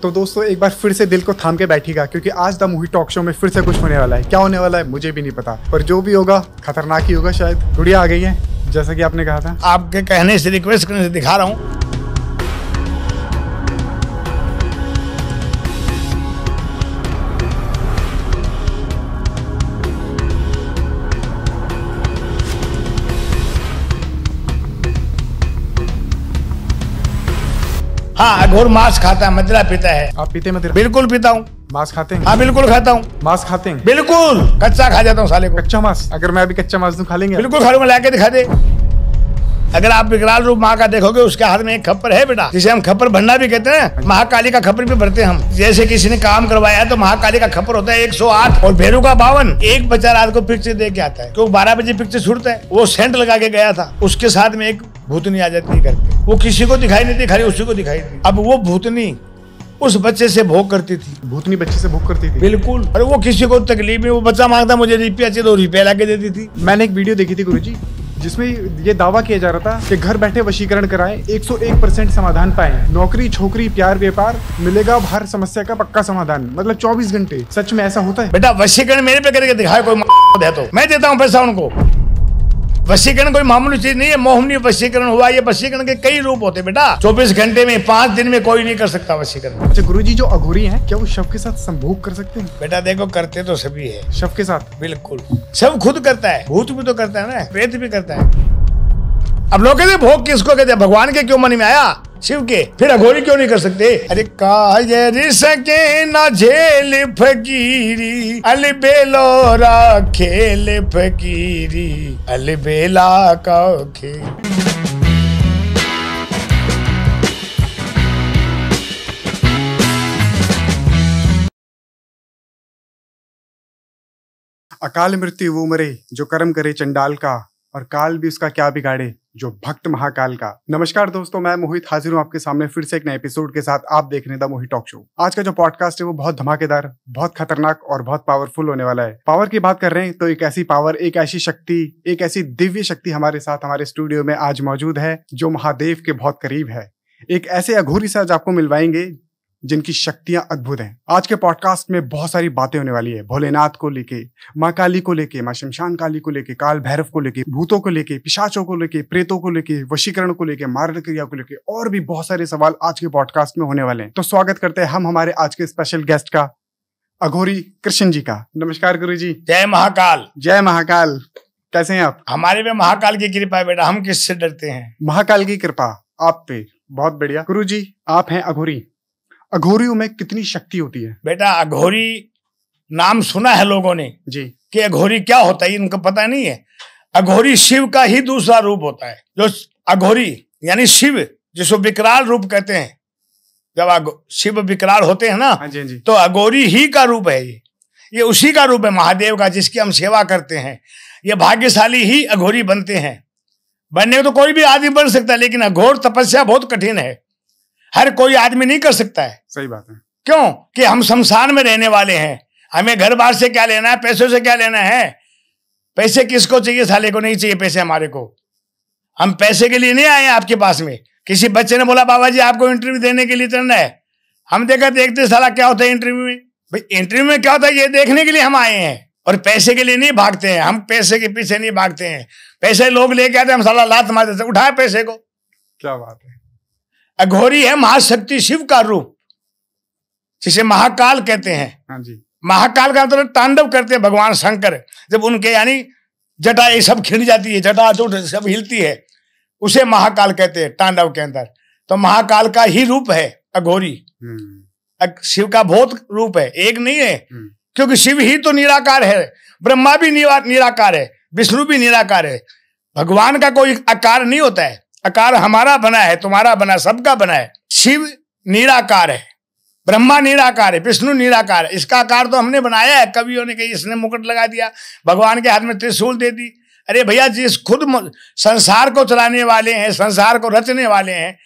तो दोस्तों एक बार फिर से दिल को थाम के बैठिएगा, क्योंकि आज द मूवी टॉक शो में फिर से कुछ होने वाला है। क्या होने वाला है मुझे भी नहीं पता, पर जो भी होगा खतरनाक ही होगा। शायद गुड़िया आ गई है, जैसा कि आपने कहा था। आपके कहने से, रिक्वेस्ट करने से दिखा रहा हूँ। हाँ, अघोर मांस खाता है, मदिरा पीता है। आप पीते मदिरा? बिल्कुल पीता हूँ। मांस खाते हैं? हाँ बिल्कुल खाता हूँ। मांस खाते हैं? बिल्कुल, कच्चा खा जाता हूँ साले को। कच्चा मांस? अगर मैं अभी कच्चा मांस दूं खा लेंगे? बिल्कुल खा लूंगा, लाके दिखा दे। अगर आप विकराल रूप माँ का देखोगे, उसके हाथ में एक खप्पर है बेटा, जिसे हम खप्पर भरना भी कहते हैं। महाकाली का खप्पर भी भरते हैं हम। जैसे किसी ने काम करवाया तो महाकाली का खप्पर होता है 108 और भैरू का 52। एक बच्चा रात को पिक्चर दे के आता है, क्योंकि 12 बजे पिक्चर छूटता है। वो सेंट लगा के गया था, उसके साथ में एक भूतनी आ जाती है घर पे। वो किसी को दिखाई नहीं दी, खाली उसी को दिखाई दी। अब वो भूतनी उस बच्चे से भोग करती थी। भूतनी बच्चे से भोग करती थी? बिल्कुल। और वो किसी को तकलीफ में, वो बच्चा मांगता मुझे रुपया चाहिए तो रुपया ला के देती थी। मैंने एक वीडियो देखी थी गुरुजी, जिसमें ये दावा किया जा रहा था कि घर बैठे वशीकरण कराएं, 101% समाधान पाएं। नौकरी, छोकरी, प्यार, व्यापार, मिलेगा हर समस्या का पक्का समाधान। मतलब 24 घंटे। सच में ऐसा होता है? बेटा वशीकरण मेरे पे करके दिखाए कोई है तो मैं देता हूँ पैसा उनको। वशीकरण कोई मामूली चीज नहीं है। मोहनी वशीकरण हुआ, ये वशीकरण के कई रूप होते हैं बेटा। 24 घंटे में 5 दिन में कोई नहीं कर सकता वशीकरण। अच्छा गुरुजी, जो अघोरी हैं क्या वो शव के साथ संभोग कर सकते हैं? बेटा देखो, करते तो सभी है। शव के साथ? बिल्कुल, सब खुद करता है। भूत भी तो करता है ना, प्रेत भी करता है। अब लोग कहते भोग किसको कहते हैं? भगवान के क्यों मन में आया? शिव के। फिर अघोरी क्यों नहीं कर सकते? अरे कायर सके ना झेल फकीरी, अलबेलोरा खेल फकीरी, अलबेला का खेल। अकाल मृत्यु वो मरे जो कर्म करे चंडाल का, और काल भी उसका क्या बिगाड़े जो भक्त महाकाल का। नमस्कार दोस्तों, मैं मोहित हाजिर हूँ आपके सामने फिर से एक नए एपिसोड के साथ। आप देख रहे हैं द मोहित टॉक शो। आज का जो पॉडकास्ट है वो बहुत धमाकेदार, बहुत खतरनाक और बहुत पावरफुल होने वाला है। पावर की बात कर रहे हैं तो एक ऐसी पावर, एक ऐसी शक्ति, एक ऐसी दिव्य शक्ति हमारे साथ, हमारे स्टूडियो में आज मौजूद है, जो महादेव के बहुत करीब है। एक ऐसे अघोरी से आज आपको मिलवाएंगे जिनकी शक्तियां अद्भुत हैं। आज के पॉडकास्ट में बहुत सारी बातें होने वाली है, भोलेनाथ को लेके, माँ काली को लेके, माँ शमशान काली को लेके, काल भैरव को लेके, भूतों को लेके, पिशाचों को लेके, प्रेतों को लेके, वशीकरण को लेके, मारण क्रिया को लेके, और भी बहुत सारे सवाल आज के पॉडकास्ट में होने वाले हैं। तो स्वागत करते हैं हम हमारे आज के स्पेशल गेस्ट का, अघोरी कृष्ण जी का। नमस्कार गुरु जी। जय महाकाल। जय महाकाल। कैसे हैं आप? हमारे पे महाकाल की कृपा है बेटा, हम किससे डरते हैं? महाकाल की कृपा आप पे। बहुत बढ़िया। गुरु जी, आप हैं अघोरी। अघोरियों में कितनी शक्ति होती है? बेटा अघोरी नाम सुना है लोगों ने जी, कि अघोरी क्या होता है, इनको पता नहीं है। अघोरी शिव का ही दूसरा रूप होता है। जो अघोरी यानी शिव, जिसको विकराल रूप कहते हैं। जब शिव विकराल होते हैं ना, हाँ जी, हाँ जी, तो अघोरी ही का रूप है। ये उसी का रूप है, महादेव का, जिसकी हम सेवा करते हैं। ये भाग्यशाली ही अघोरी बनते हैं। बनने को तो कोई भी आदमी बन सकता है, लेकिन अघोर तपस्या बहुत कठिन है, हर कोई आदमी नहीं कर सकता है। सही बात है। क्यों? कि हम शमशान में रहने वाले हैं। हमें घर बार से क्या लेना है, पैसों से क्या लेना है? पैसे किसको चाहिए? साले को नहीं चाहिए पैसे हमारे को। हम पैसे के लिए नहीं आए हैं आपके पास में। किसी बच्चे ने बोला बाबा जी आपको इंटरव्यू देने के लिए चलना है। हम देखते साला क्या होता है इंटरव्यू में। भाई इंटरव्यू में क्या होता है ये देखने के लिए हम आए हैं, और पैसे के लिए नहीं भागते हैं। हम पैसे के पीछे नहीं भागते हैं। पैसे लोग लेके आते हैं, हम साला लात मार देते, उठाए पैसे को। क्या बात है। अघोरी है महाशक्ति शिव का रूप, जिसे महाकाल कहते हैं। हाँ जी। महाकाल का मतलब तांडव करते हैं भगवान शंकर। जब उनके यानी जटा ये सब खिंड जाती है, जटा जो सब हिलती है, उसे महाकाल कहते हैं तांडव के अंदर। तो महाकाल का ही रूप है अघोरी। शिव का बहुत रूप है, एक नहीं है, क्योंकि शिव ही तो निराकार है। ब्रह्मा भी निराकार है, विष्णु भी निराकार है। भगवान का कोई आकार नहीं होता है। आकार हमारा बना है, तुम्हारा बना, सबका बना है। शिव निराकार है, ब्रह्मा निराकार है, विष्णु निराकार है। इसका आकार तो हमने बनाया है। कवियों ने कही इसने मुकुट लगा दिया, भगवान के हाथ में त्रिशूल दे दी। अरे भैया, जिस खुद संसार को चलाने वाले हैं, संसार को रचने वाले हैं,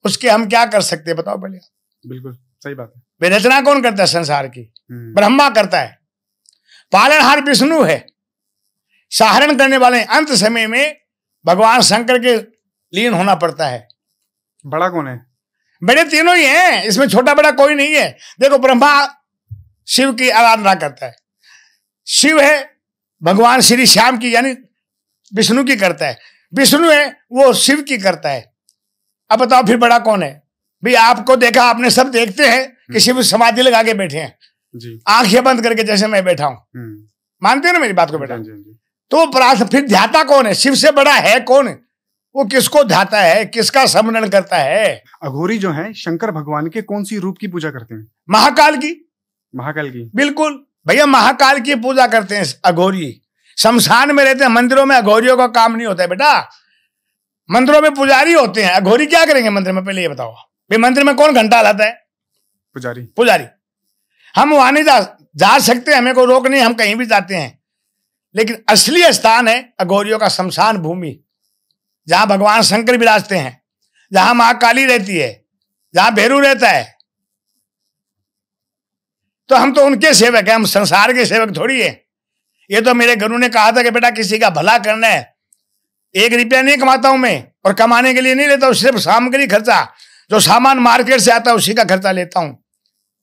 उसके हम क्या कर सकते हैं बताओ पहले। बिल्कुल सही बात है। वे रचना कौन करता है संसार की? ब्रह्मा करता है। पालनहार विष्णु है, सहारण करने वाले अंत समय में भगवान शंकर के लीन होना पड़ता है। बड़ा कौन है? बड़े तीनों ही हैं, इसमें छोटा बड़ा कोई नहीं है। देखो ब्रह्मा शिव की आराधना करता है, शिव है भगवान श्री श्याम की यानी विष्णु की करता है, विष्णु है वो शिव की करता है। अब बताओ फिर बड़ा कौन है? भाई आपको देखा, आपने सब देखते हैं कि शिव समाधि लगा के बैठे हैं जी, आंखें बंद करके, जैसे मैं बैठा हूं। मानते हैं ना मेरी बात को बेटा? जी, जी। तो प्रार्थना फिर ध्याता कौन है? शिव से बड़ा है कौन? वो किसको ध्याता है, किसका स्मरण करता है? अघोरी जो है शंकर भगवान के कौन सी रूप की पूजा करते हैं? महाकाल की। महाकाल की? बिल्कुल भैया, महाकाल की पूजा करते हैं अघोरी। शमशान में रहते हैं, मंदिरों में अघोरियों का काम नहीं होता है बेटा। मंदिरों में पुजारी होते हैं, अघोरी क्या करेंगे मंदिर में? पहले ये बताओ भाई, मंदिर में कौन घंटा लाता है? पुजारी। पुजारी। हम वहां नहीं जा सकते, हमें कोई रोक नहीं, हम कहीं भी जाते हैं। लेकिन असली स्थान है अघोरियों का शमशान भूमि, जहां भगवान शंकर विराजते हैं, जहां मां काली रहती है, जहां भैरू रहता है। तो हम तो उनके सेवक हैं, हम संसार के सेवक थोड़ी है। ये तो मेरे गुरु ने कहा था कि बेटा किसी का भला करना है, 1 रुपया नहीं कमाता हूं मैं, और कमाने के लिए नहीं लेता हूं, सिर्फ सामग्री खर्चा, जो सामान मार्केट से आता है उसी का खर्चा लेता हूं।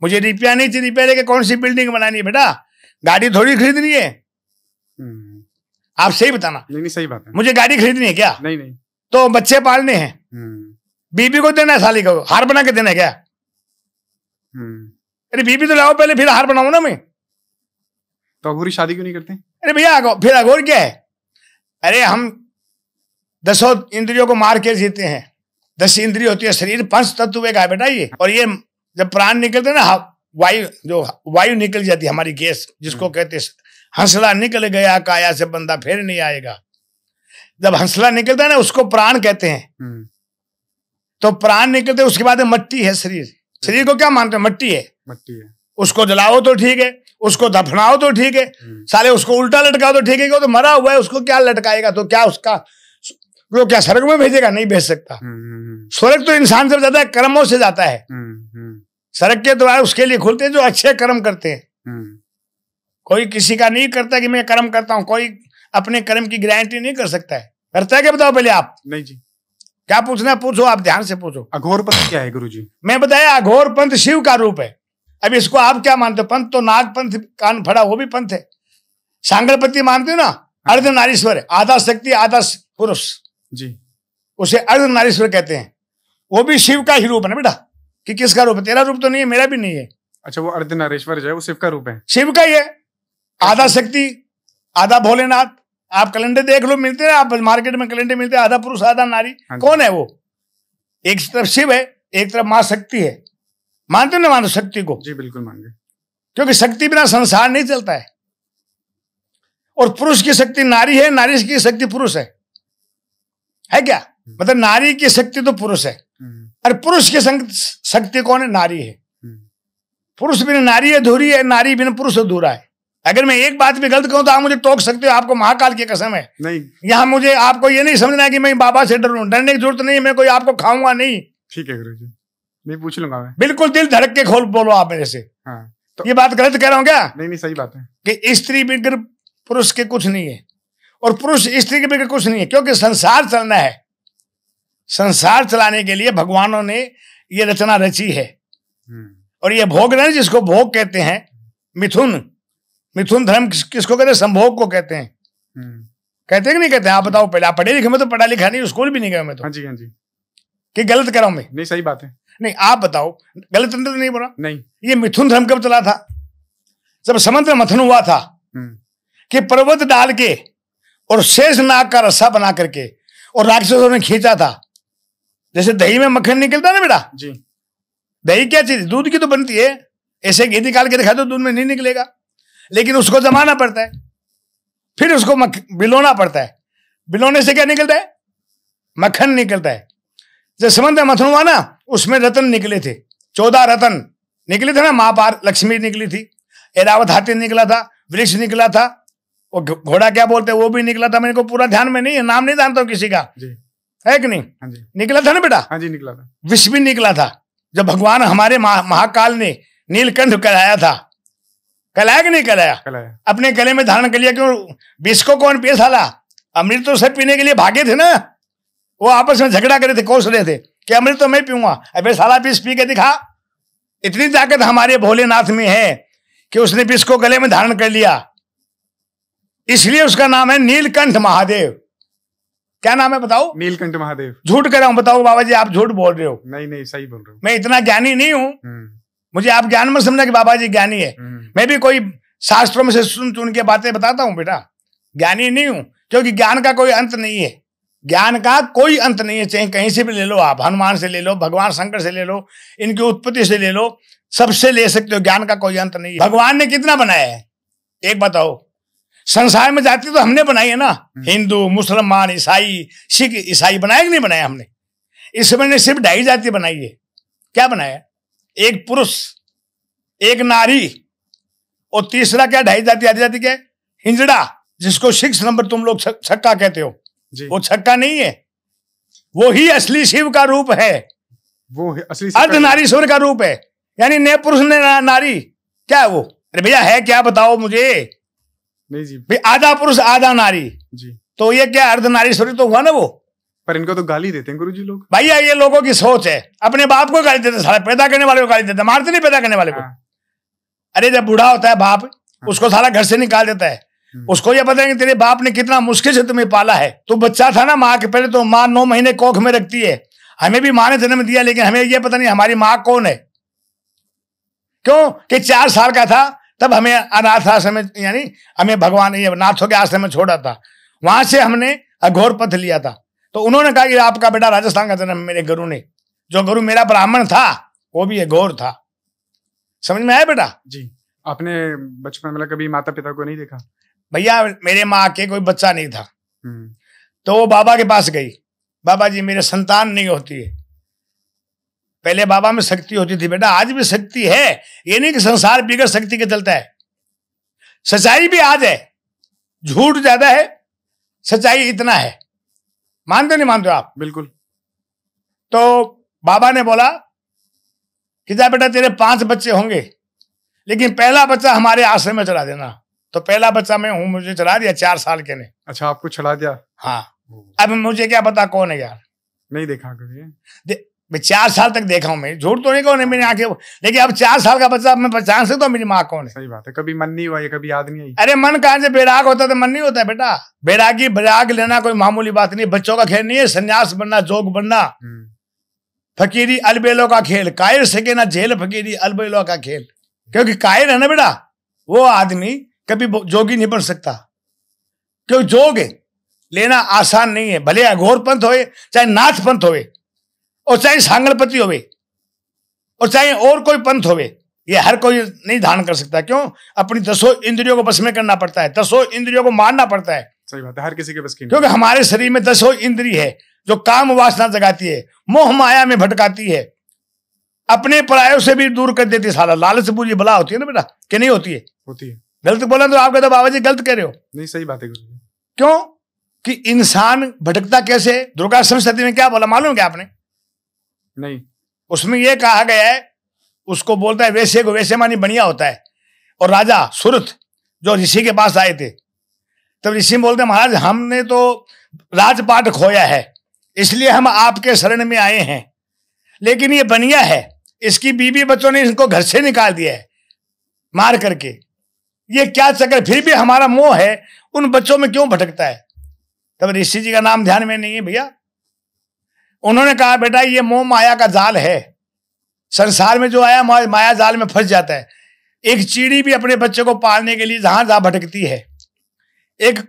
मुझे रुपया नहीं चाहिए, रुपया लेके कौन सी बिल्डिंग बनानी है बेटा? गाड़ी थोड़ी खरीदनी है। आप सही बताना। नहीं, सही बात है। मुझे गाड़ी खरीदनी है क्या? नहीं। तो बच्चे पालने हैं, बीबी को देना है, साली को हार बना के देना है क्या? अरे बीबी तो लाओ पहले, फिर हार बनाऊं ना मैं। तो अघोरी शादी क्यों नहीं करते? अरे भैया फिर अघोर क्या है? अरे हम 10 इंद्रियों को मार के जीते हैं। 10 इंद्रिय होती है, शरीर 5 तत्व का है बेटा ये। और ये जब प्राण निकलते ना, वायु निकल जाती है हमारी, गैस जिसको कहते हैं हंसला निकल गया काया से बंदा फिर नहीं आएगा। जब हंसला निकलता है ना, उसको प्राण कहते हैं। तो प्राण निकलते, उसके बाद मट्टी है शरीर। शरीर को क्या मानते हैं? मट्टी है। उसको जलाओ तो ठीक है, उसको दफनाओ तो ठीक है, साले उसको उल्टा लटकाओ तो ठीक है। तो मरा हुआ है, उसको क्या लटकाएगा? तो क्या उसका वो क्या स्वर्ग में भेजेगा? नहीं भेज सकता। स्वर्ग तो इंसान से जाता है, कर्मों से जाता है। स्वर्ग के द्वार उसके लिए खुलते हैं जो अच्छे कर्म करते हैं। कोई किसी का नहीं करता कि मैं कर्म करता हूं, कोई अपने कर्म की गारंटी नहीं कर सकता है। करता है क्या? बताओ पहले आप। नहीं जी। क्या पूछना है पूछो, आप ध्यान से पूछो। अघोर पंथ क्या है गुरुजी? मैं बताया, अघोर पंथ शिव का रूप है। अब इसको आप क्या मानते हो? पंथ तो नाग पंथ, कान फड़ा, वो भी पंथ है। सांगलपति मानते हो ना, अर्धनारीश्वर, आधा शक्ति आधा पुरुष जी, उसे अर्धनारीश्वर कहते हैं। वो भी शिव का ही रूप है ना बेटा। कि किसका रूप है? तेरा रूप तो नहीं है, मेरा भी नहीं है। अच्छा, वो अर्धनारीश्वर जो है वो शिव का रूप है? शिव का ही है। आधा शक्ति आधा भोलेनाथ। आप कैलेंडर देख लो, मिलते हैं, आप मार्केट में कैलेंडर मिलते हैं, आधा पुरुष आधा नारी। कौन है वो? एक तरफ शिव है, एक तरफ मां शक्ति है। मानते हो ना मानो शक्ति को? जी बिल्कुल मान गए। क्योंकि शक्ति बिना संसार नहीं चलता है। और पुरुष की शक्ति नारी है, नारी की शक्ति पुरुष है क्या? मतलब नारी की शक्ति तो पुरुष है, और पुरुष की शक्ति कौन है? नारी है। पुरुष बिना नारी अधूरी है, नारी बिना पुरुष अधूरा है। अगर मैं एक बात भी गलत कहूं तो आप मुझे टोक सकते हो, आपको महाकाल की कसम है। नहीं, यहाँ मुझे आपको ये नहीं समझना है कि मैं बाबा से डरूं, डरने की जरूरत नहीं, मैं कोई आपको खाऊंगा नहीं। ठीक है गुरुजी, नहीं पूछ लूंगा मैं। बिल्कुल दिल धड़क के खोल बोलो आप मेरे से। हाँ, तो ये बात गलत कह रहा हूं क्या? नहीं, सही बात है कि स्त्री बिगर पुरुष के कुछ नहीं है, और पुरुष स्त्री के बिगर कुछ नहीं है। क्योंकि संसार चलना है, संसार चलाने के लिए भगवानों ने ये रचना रची है। और ये भोग ना, जिसको भोग कहते हैं, मिथुन धर्म किसको कहते हैं? संभोग को कहते हैं। कहते हैं कि नहीं कहते हैं? आप बताओ पहले। आप पढ़े लिखे? मैं तो पढ़ा लिखा नहीं, स्कूल भी नहीं गया मैं तो। हाँ जी। कि गलत कर रहा हूं मैं? नहीं, सही बात है। नहीं, आप बताओ, गलत तो नहीं बोला? नहीं। ये मिथुन धर्म कब चला था? जब समुद्र मंथन हुआ था कि पर्वत डाल के और शेष नाग का रस्सा बना करके और राक्षसों ने खींचा था। जैसे दही में मक्खन निकलता है ना बेटा जी, दही क्या चीज? दूध की तो बनती है। ऐसे घी निकाल के दिखा दो, दूध में नहीं निकलेगा, लेकिन उसको जमाना पड़ता है, फिर उसको बिलोना पड़ता है। बिलोने से क्या निकलता है? मक्खन निकलता है। जब समुद्र मंथन हुआ ना, उसमें रतन निकले थे, 14 रतन निकले थे ना। महापार लक्ष्मी निकली थी, ऐरावत हाथी निकला था, वृक्ष निकला था, वो घोड़ा क्या बोलते हैं वो भी निकला था। मेरे को पूरा ध्यान में नहीं है, नाम नहीं जानता हूँ किसी का जी। है कि नहीं? हाँ जी। निकला था ना बेटा? हाँ जी, निकला था। विष भी निकला था। जब भगवान हमारे महाकाल ने नीलकंठ कराया था, कलाया कि नहीं कलाया? अपने गले में धारण कर लिया। क्यों? विष को कौन पिए साला? अमृत तो सब पीने के लिए भागे थे ना। वो आपस में झगड़ा करे थे, कोस रहे थे कि अमृत तो मैं पीऊंगा। अबे साला विष पी के दिखा। इतनी ताकत हमारे भोलेनाथ में है कि उसने विष को गले में धारण कर लिया, इसलिए उसका नाम है नीलकंठ महादेव। क्या नाम है बताओ? नीलकंठ महादेव। झूठ कर रहा हूं? बताओ बाबा जी, आप झूठ बोल रहे हो। नहीं नहीं, सही बोल रहे हो। मैं इतना ज्ञानी नहीं हूं, मुझे आप ज्ञान मत समझना कि बाबा जी ज्ञानी है। मैं भी कोई शास्त्रों में से सुन चुन के बातें बताता हूं बेटा, ज्ञानी नहीं हूं। क्योंकि ज्ञान का कोई अंत नहीं है, ज्ञान का कोई अंत नहीं है। चाहे कहीं से भी ले लो, आप हनुमान से ले लो, भगवान शंकर से ले लो, इनकी उत्पत्ति से ले लो, सबसे ले सकते हो। ज्ञान का कोई अंत नहीं है। भगवान ने कितना बनाया है एक बताओ? संसार में जाति तो हमने बनाई है ना, हिंदू, मुसलमान, ईसाई, सिख, ईसाई बनाया कि नहीं बनाया हमने? इस समय ने सिर्फ 2.5 जाति बनाई है। क्या बनाया? एक पुरुष, एक नारी, और तीसरा क्या 2.5 जाति आदि जाति क्या है? हिंजड़ा, जिसको 6 नंबर तुम लोग छक्का कहते हो। वो छक्का नहीं है, वो ही असली शिव का रूप है। वो असली अर्धनारीश्वर का रूप है, यानी ने पुरुष ने नारी। क्या है वो? अरे भैया है क्या बताओ मुझे? नहीं जी भाई, आधा पुरुष आधा नारी जी, तो ये क्या अर्धनारीश्वरी तो हुआ ना वो। पर इनको तो गाली देते हैं गुरुजी लोग। भैया ये लोगों की सोच है, अपने बाप को गाली देते, साला पैदा करने वाले को गाली देते, मारते नहीं पैदा करने वाले को। अरे जब बूढ़ा होता है बाप, उसको साला घर से निकाल देता है। उसको ये पता है कि तेरे बाप ने कितना मुश्किल से तुम्हें पाला है। तू बच्चा था ना, माँ के पहले तो माँ 9 महीने कोख में रखती है। हमें भी माँ ने जन्म दिया, लेकिन हमें ये पता नहीं हमारी माँ कौन है। क्यों कि 4 साल का था तब हमें अनाथ आश्रम में, यानी हमें भगवान ये नाथों के आश्रम में छोड़ा था। वहां से हमने अघोर पथ लिया था। तो उन्होंने कहा कि आपका बेटा राजस्थान का जन्म, मेरे गुरु ने, जो गुरु मेरा ब्राह्मण था वो भी अघोर था। समझ में आया बेटा? जी। आपने बचपन में कभी माता पिता को नहीं देखा? भैया मेरे माँ के कोई बच्चा नहीं था, तो वो बाबा के पास गई। बाबा जी मेरे संतान नहीं होती है। पहले बाबा में शक्ति होती थी बेटा, आज भी शक्ति है। ये नहीं कि संसार बिगड़ शक्ति के चलता है। सच्चाई भी आज है, झूठ ज्यादा है, सच्चाई इतना है। मानते नहीं मानते आप? बिल्कुल। तो बाबा ने बोला कि जा बेटा तेरे 5 बच्चे होंगे, लेकिन पहला बच्चा हमारे आश्रम में चढ़ा देना। तो पहला बच्चा मैं हूं, मुझे चढ़ा दिया 4 साल के ने। अच्छा, आपको चढ़ा दिया? हाँ। अब मुझे क्या पता कौन है यार, नहीं देखा कभी। मैं 4 साल तक देखा हूं, मैं झूठ तो नहीं कहूं, मेरी आंखें। लेकिन अब 4 साल का बच्चा मैं पहचान सकता हूं मेरी माँ कौन है। सही बात है। कभी मन नहीं हुआ या कभी याद नहीं आई? अरे मन कहां से, बैराग होता तो मन नहीं होता बेटा। बैरागी बैराग लेना कोई मामूली बात नहीं, बच्चों का खेल नहीं है। सन्यास बनना, जोग बनना, फकीरी अलबेलों का खेल। कायर सके ना झेल फकीरी अलबेलों का खेल। क्योंकि कायर है ना बेटा, वो आदमी कभी जोगी नहीं बन सकता। क्योंकि जोग लेना आसान नहीं है। भले अघोर पंथ होए, चाहे नाथ पंथ होए, और चाहे सांगलपति होवे, और चाहे और कोई पंथ होवे, ये हर कोई नहीं धारण कर सकता। क्यों? अपनी 10 इंद्रियों को बस में करना पड़ता है, 10 इंद्रियों को मारना पड़ता है। सही बात है, हर किसी के बस की नहीं। क्योंकि हमारे शरीर में 10 इंद्री है जो काम वासना जगाती है, मोह माया में भटकाती है, अपने परायों से भी दूर कर देती है। साला लालच बुरी बला होती है ना बेटा, कि नहीं होती है? होती है। गलत बोला तो आप कहते हो बाबा जी गलत कह रहे हो। नहीं, सही बात है गुरुजी। क्यों कि इंसान भटकता कैसे? दुर्गा सप्तशती में क्या बोला मालूम क्या आपने? नहीं। उसमें यह कहा गया है, उसको बोलता है वैसे को वैसे मानी बढ़िया होता है। और राजा सुरथ जो ऋषि के पास आए थे, तब ऋषि बोलते महाराज हमने तो राजपाट खोया है, इसलिए हम आपके शरण में आए हैं। लेकिन ये बनिया है, इसकी बीवी बच्चों ने इनको घर से निकाल दिया है मार करके। ये क्या चक्कर, फिर भी हमारा मोह है उन बच्चों में क्यों भटकता है? तब ऋषि जी का नाम ध्यान में नहीं है भैया। उन्होंने कहा बेटा ये मोह माया का जाल है। संसार में जो आया माया जाल में फंस जाता है। एक चींटी भी अपने बच्चे को पालने के लिए जहां जहां भटकती है, एक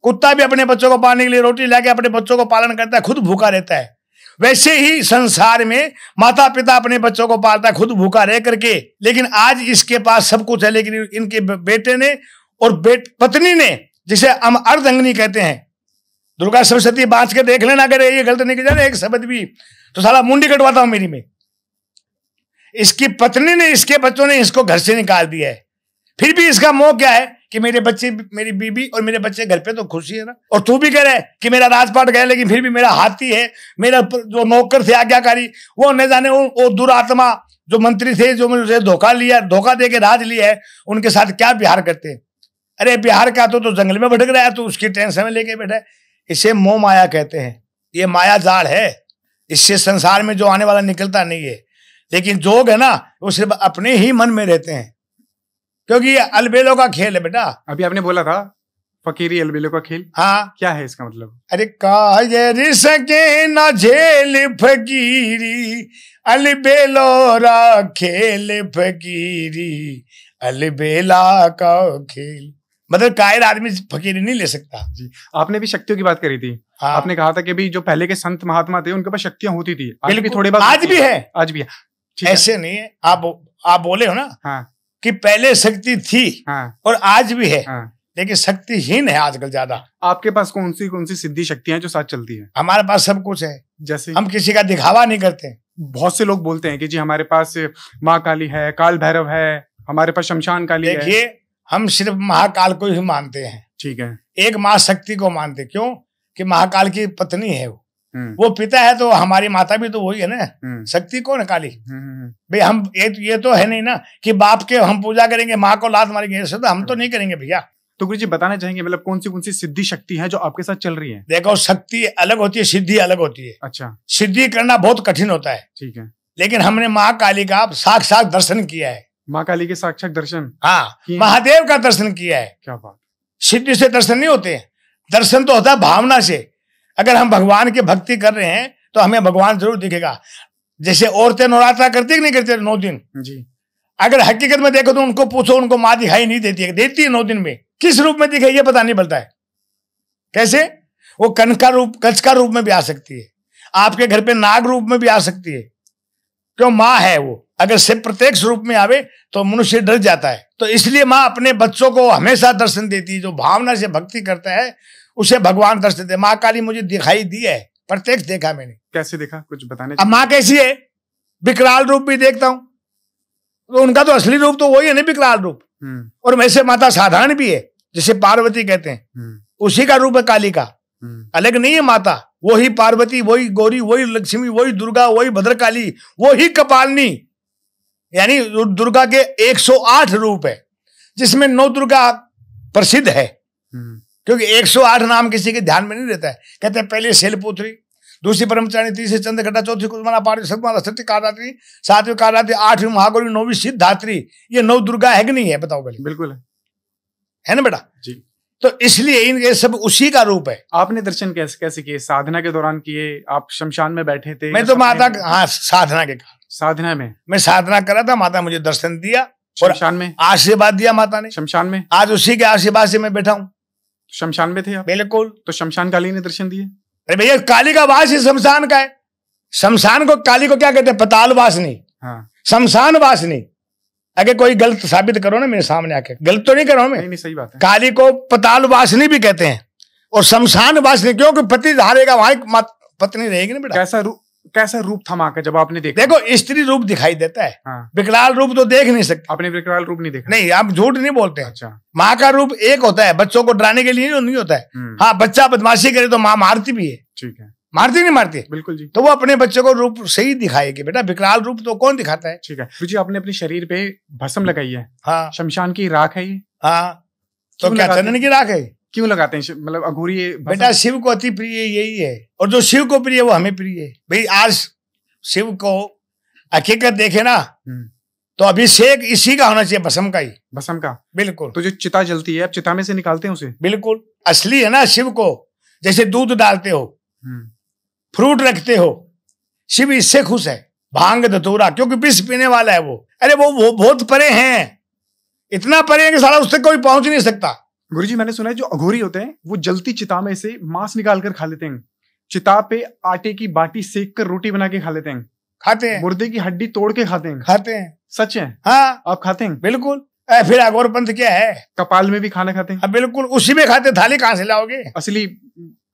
कुत्ता भी अपने बच्चों को पालने के लिए रोटी लाके अपने बच्चों को पालन करता है, खुद भूखा रहता है। वैसे ही संसार में माता पिता अपने बच्चों को पालता है खुद भूखा रह करके। लेकिन आज इसके पास सब कुछ है, लेकिन इनके बेटे ने और पत्नी ने, जिसे हम अर्धअंगनी कहते हैं, दुर्गा सरस्वती बांच के देख लेना, करे ये गलत नहीं कर एक शब्द भी तो साला मुंडी कटवाता हूं मेरी में। इसकी पत्नी ने, इसके बच्चों ने इसको घर से निकाल दिया है। फिर भी इसका मोह क्या है कि मेरे बच्चे, मेरी बीबी और मेरे बच्चे घर पे तो खुशी है ना। और तू भी कह रहा है कि मेरा राजपाट गया, लेकिन फिर भी मेरा हाथी है, मेरा जो नौकर थे आज्ञाकारी, वो न जाने वो दुरात्मा जो मंत्री थे जो मुझे धोखा दे के राज लिया है, उनके साथ क्या बिहार करते हैं। अरे बिहार का तो जंगल में भटक रहा है, तो उसकी टेंशन में लेके बैठा है। इसे मोह माया कहते हैं, ये माया जाल है। इससे संसार में जो आने वाला निकलता नहीं है। लेकिन जोग है ना, वो सिर्फ अपने ही मन में रहते हैं, क्योंकि ये अलबेलों का खेल है बेटा। अभी आपने बोला था फकीरी अलबेलों का खेल, हाँ, क्या है इसका मतलब? अरे कायर सके ना झेल फकीरी, अलबेलो रा खेल फकीरी, अलबेला का खेल। मतलब कायर आदमी फकीरी नहीं ले सकता जी। आपने भी शक्तियों की बात करी थी। हाँ। आपने कहा था कि भी जो पहले के संत महात्मा थे उनके पास शक्तियां होती थी, आज भी बिल्कुल, थोड़ी बात आज भी है, आज भी है। ठीक है। ऐसे नहीं है। आप बोले हो ना हाँ कि पहले शक्ति थी हाँ और आज भी है, हाँ। लेकिन शक्तिहीन है आजकल ज्यादा। आपके पास कौन सी सिद्धि शक्तियां हैं जो साथ चलती है? हमारे पास सब कुछ है, जैसे हम किसी का दिखावा नहीं करते। बहुत से लोग बोलते हैं कि जी हमारे पास माँ काली है, काल भैरव है, हमारे पास शमशान काली है। देखिए, हम सिर्फ महाकाल को ही मानते हैं, ठीक है। एक माँ शक्ति को मानते। क्यों? कि महाकाल की पत्नी है वो पिता है, तो हमारी माता भी तो वही है ना। शक्ति कौन है? काली। भाई हम ये तो है नहीं ना कि बाप के हम पूजा करेंगे, माँ को लात मारेंगे, ऐसे तो हम तो नहीं करेंगे भैया। तो गुरु जी बताना चाहेंगे मतलब कौन सी सिद्धि शक्ति है जो आपके साथ चल रही है? देखो, शक्ति अलग होती है, सिद्धि अलग होती है। अच्छा। सिद्धि करना बहुत कठिन होता है, ठीक है, लेकिन हमने माँ काली का साक्षात दर्शन किया है। माँ काली के साक्षात दर्शन? हाँ, महादेव का दर्शन किया है। क्या बात। सिद्धि से दर्शन नहीं होते, दर्शन तो होता है भावना से। अगर हम भगवान की भक्ति कर रहे हैं तो हमें भगवान जरूर दिखेगा। जैसे औरतें नवरात्रा करती कि नहीं करती 9 दिन जी। अगर हकीकत में देखो तो उनको पूछो, उनको माँ दिखाई नहीं देती है, देती है 9 दिन में। किस रूप में दिखाई ये पता नहीं पड़ता है। कैसे? वो कच्छ का रूप में भी आ सकती है, आपके घर पे नाग रूप में भी आ सकती है। क्यों? माँ है वो। अगर से प्रत्यक्ष रूप में आवे तो मनुष्य डर जाता है। तो इसलिए माँ अपने बच्चों को हमेशा दर्शन देती है। जो भावना से भक्ति करता है उसे भगवान दर्शन देते। माँ काली मुझे दिखाई दी है, प्रत्यक्ष देखा मैंने। कैसे देखा, कुछ बताने? अब माँ कैसी है? विकराल रूप भी देखता हूँ, तो उनका तो असली रूप तो वही है ना, विकराल रूप। और वैसे माता साधारण भी है, जैसे पार्वती कहते हैं, उसी का रूप है काली का, अलग नहीं है माता। वही पार्वती, वही गौरी, वही लक्ष्मी, वही दुर्गा, वही भद्रकाली, वही कपालिनी। यानी दुर्गा के 108 रूप है, जिसमें 9 दुर्गा प्रसिद्ध है। क्योंकि 108 नाम किसी के ध्यान में नहीं रहता है। कहते हैं पहले शैलपुत्री, दूसरी ब्रह्मचारिणी, तीसरी चंद्रघटा, चौथी कुसुमा, पार्वती, सतमा, सत्य कालरात्रि, 7वीं कालरात्रि, 8वीं महागौरी, 9वीं सिद्धात्री। ये 9 दुर्गा है कि नहीं है? बताओ पहले। बिल्कुल है ना बेटा जी। तो इसलिए इनके सब उसी का रूप है। आपने दर्शन कैसे किए? साधना के दौरान किए? आप शमशान में बैठे थे? मैं तो माता, हाँ, साधना के कारण। साधना में मैं साधना कर रहा था, माता मुझे दर्शन दिया और शमशान में आशीर्वाद दिया माता ने। शमशान में आज उसी के आशीर्वाद से मैं बैठा हूँ। शमशान में थे आप? बिल्कुल। तो शमशान काली ने दर्शन दिए? अरे भैया, काली का वास ही शमशान का है। शमशान को, काली को क्या कहते हैं? पताल वासनी। हाँ। शमशान वासनी। अगर कोई गलत साबित करो ना मेरे सामने आके, गलत तो नहीं कर रहा हूं मैं। नहीं, सही बात है। काली को पताल वासनी भी कहते हैं और शमशान वासनी, क्योंकि पति हारेगा वहां पत्नी रहेगी ना बेटा। कैसा रूप था माँ का जब आपने देखा? देखो, स्त्री रूप दिखाई देता है। हाँ। विकराल रूप तो देख नहीं सकते। आपने विकराल रूप नहीं देखा? नहीं, आप झूठ नहीं बोलते। अच्छा। माँ का रूप एक होता है, बच्चों को डराने के लिए नहीं होता है। हाँ, बच्चा बदमाशी करे तो माँ मारती भी है। ठीक है। मारती नहीं मारती? बिल्कुल जी। तो वो अपने बच्चे को रूप सही दिखाएगी बेटा, विकराल रूप तो कौन दिखाता है? ठीक है जी। आपने अपने शरीर पे भस्म लगाई है। हाँ। शमशान की राख है ये? हाँ। तो क्या चंदन की राख है? क्यों लगाते हैं? मतलब अघोरी बेटा, शिव को अति प्रिय यही है, और जो शिव को प्रिय वो हमें प्रिय है। भाई, आज शिव को हकीकत देखे ना तो अभिषेक इसी का होना चाहिए, भस्म का ही। भस्म का? बिल्कुल। तो जो चिता जलती है, आप चिता में से निकालते हैं उसे? बिल्कुल, असली है ना शिव को। जैसे दूध डालते हो, फ्रूट रखते हो, शिव इससे खुश है। भांग धतूरा, क्योंकि विष पीने वाला है वो। अरे वो बहुत परे हैं, इतना परे है कि साला उससे कोई पहुंच नहीं सकता। गुरुजी, मैंने सुना है जो अघोरी होते हैं वो जलती चिता में से मांस निकाल कर खा लेते हैं। चिता पे आटे की बाटी सेक कर रोटी बना के खा लेते हैं। खाते हैं। मुर्दे की हड्डी तोड़ के खाते हैं। खाते हैं। सच है? हाँ। आप खाते हैं? बिल्कुल। फिर अघोर पंथ क्या है? कपाल में भी खाना खाते हैं? हाँ, बिल्कुल, उसी में खाते। थाली कहाँ से लाओगे? असली?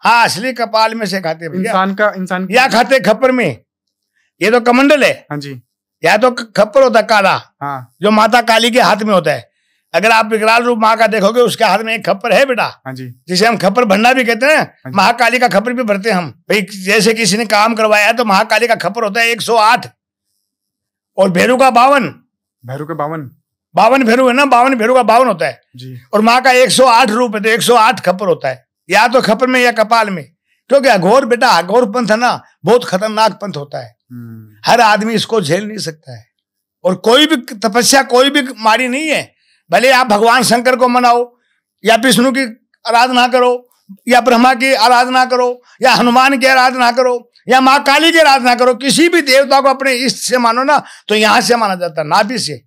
हाँ, असली कपाल में से खाते। इंसान या खाते खप्पर में। ये तो कमंडल है। हाँ जी। या तो खप्पर होता काला, हाँ, जो माता काली के हाथ में होता है। अगर आप विकराल रूप माँ का देखोगे, उसके हाथ में एक खप्पर है बेटा। हाँ जी। जिसे हम खप्पर भंडा भी कहते हैं। महाकाली का खप्पर भी भरते हैं हम। भाई, जैसे किसी ने काम करवाया तो महाकाली का खप्पर होता है 108, और भैरू का 52। भैरू का 52? 52 भैरू है ना, 52 भैरू का 52 होता है जी। और माँ का 108 रूप है, तो 108 खप्पर होता है, या तो खप्पर में या कपाल में। क्योंकि अघोर बेटा, अघोर पंथ है ना, बहुत खतरनाक पंथ होता है। हर आदमी इसको झेल नहीं सकता है। और कोई भी तपस्या कोई भी माड़ी नहीं है। भले आप भगवान शंकर को मनाओ, या विष्णु की आराधना करो, या ब्रह्मा की आराधना करो, या हनुमान की आराधना करो, या माँ काली की आराधना करो, किसी भी देवता को अपने इष्ट से मानो ना, तो यहां से माना जाता है, नाभि से।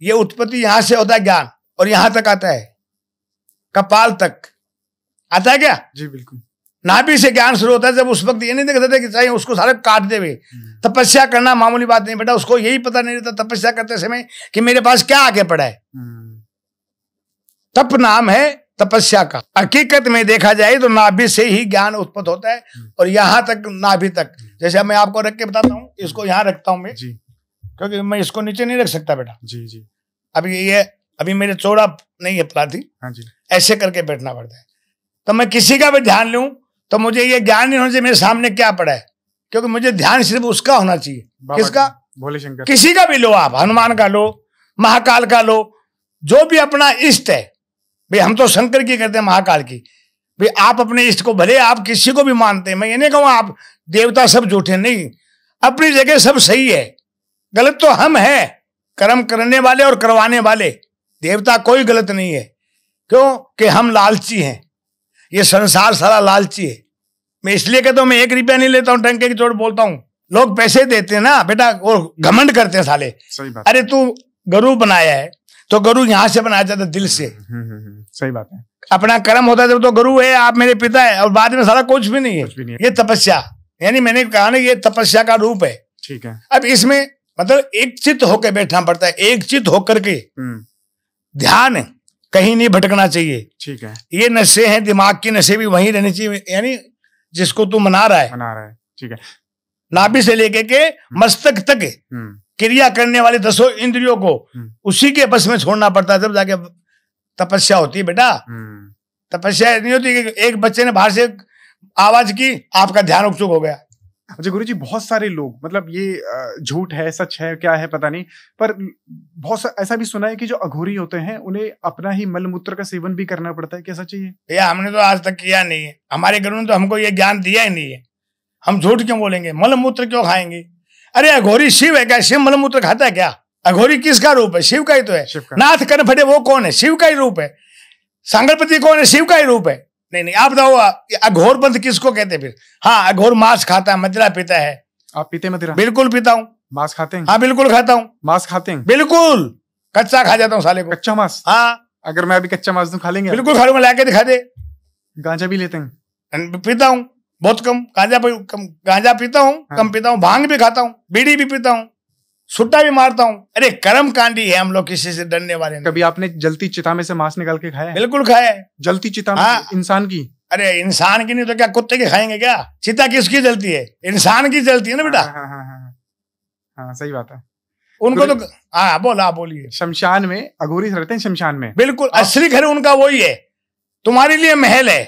ये उत्पत्ति यहां से होता है ज्ञान, और यहां तक आता है, कपाल तक आता है क्या? जी बिल्कुल। नाभि से ज्ञान शुरू होता है। जब उस वक्त ये नहीं देखते थे कि चाहिए उसको सारे काट देवे। तपस्या करना मामूली बात नहीं बेटा। उसको यही पता नहीं रहता तपस्या करते समय कि मेरे पास क्या आगे पड़ा है। तप नाम है तपस्या का। हकीकत में देखा जाए तो नाभि से ही ज्ञान उत्पन्न होता है, और यहां तक, नाभि तक। जैसे मैं आपको रख के बताता हूँ, इसको यहाँ रखता हूं मैं जी, क्योंकि मैं इसको नीचे नहीं रख सकता बेटा। जी जी। अभी मेरे चौड़ा नहीं है पलाथी। हाँ जी। ऐसे करके बैठना पड़ता है। तो मैं किसी का भी ध्यान लूं तो मुझे ये ज्ञान नहीं होना चाहिए मेरे सामने क्या पड़ा है, क्योंकि मुझे ध्यान सिर्फ उसका होना चाहिए। किसका? भोले शंकर। किसी का भी लो आप, हनुमान का लो, महाकाल का लो, जो भी अपना इष्ट है। भाई हम तो शंकर की करते हैं, महाकाल की। भाई आप अपने इष्ट को, भले आप किसी को भी मानते हैं, मैं ये नहीं कहूँ आप देवता सब झूठे, नहीं, अपनी जगह सब सही है। गलत तो हम है, कर्म करने वाले और करवाने वाले। देवता कोई गलत नहीं है। क्यों? कि हम लालची हैं। ये संसार सारा लालची है। मैं इसलिए कहता हूं, मैं 1 रुपया नहीं लेता हूं, टंके की चोट बोलता हूं। लोग पैसे देते हैं ना बेटा, और घमंड करते हैं साले। सही बात। अरे तू गरु बनाया है तो गरु यहां से बनाया जाता है, दिल से। सही बात है। अपना कर्म होता है जब तो गरु है, आप मेरे पिता है, और बाद में सारा कुछ भी नहीं है। ये तपस्या, यानी मैंने कहा ना, ये तपस्या का रूप है। ठीक है। अब इसमें मतलब एक चित्त होकर बैठना पड़ता है, एक चित्त होकर के। ध्यान कहीं नहीं भटकना चाहिए। ठीक है। ये नशे हैं, दिमाग की नशे भी वहीं रहनी चाहिए, यानी जिसको तू मना रहा है। ठीक है। नाभि से लेके के मस्तक तक क्रिया करने वाली 10 इंद्रियों को उसी के बस में छोड़ना पड़ता है, तब जाके तपस्या होती है बेटा। तपस्या नहीं होती कि एक बच्चे ने बाहर से आवाज की, आपका ध्यान उपचुक हो गया। अच्छा गुरुजी, बहुत सारे लोग, मतलब ये झूठ है सच है क्या है पता नहीं, पर बहुत ऐसा भी सुना है कि जो अघोरी होते हैं उन्हें अपना ही मलमूत्र का सेवन भी करना पड़ता है, कैसा चाहिए? भैया हमने तो आज तक किया नहीं है, हमारे गुरु ने तो हमको ये ज्ञान दिया ही नहीं है। हम झूठ क्यों बोलेंगे? मलमूत्र क्यों खाएंगे? अरे अघोरी शिव है क्या? शिव मलमूत्र खाता है क्या? अघोरी किसका रूप है? शिव का ही तो है। नाथ कर्ण फटे वो कौन है? शिव का ही रूप है। सांगरपति कौन है? शिव का ही रूप है। नहीं, आप बताओ अघोर पंथ किसको कहते हैं फिर? हाँ, अघोर मांस खाता है, मदिरा पीता है। आप पीते मदिरा? बिल्कुल पीता हूँ। मांस खाते हैं? हाँ बिल्कुल खाता हूँ। मांस खाते हैं? बिल्कुल, कच्चा खा जाता हूँ साले को। कच्चा मांस? हाँ। अगर मैं अभी कच्चा मांस दूं खा लेंगे? बिल्कुल खा लूंगा, लाके दिखा दे। गांजा भी लेते हैं? पीता हूँ, बहुत कम। गांजा पीता हूँ, कम पीता हूँ। भांग भी खाता हूँ, बीड़ी भी पीता हूँ, सुट्टा भी मारता हूँ। अरे कर्म कांडी है, हम लोग किसी से डरने वाले नहीं। कभी आपने जलती चिता में से मांस निकाल के खाया है? बिल्कुल खाया है। जलती चिता में? हाँ। इंसान की? अरे इंसान की नहीं तो क्या कुत्ते के खाएंगे क्या? चिता किसकी जलती है? इंसान की जलती है ना बेटा। हाँ, सही बात है। उनको तो हाँ बोलिए। शमशान में अघोरी रहते हैं, शमशान में। बिल्कुल, असली घर उनका वही है। तुम्हारे लिए महल है,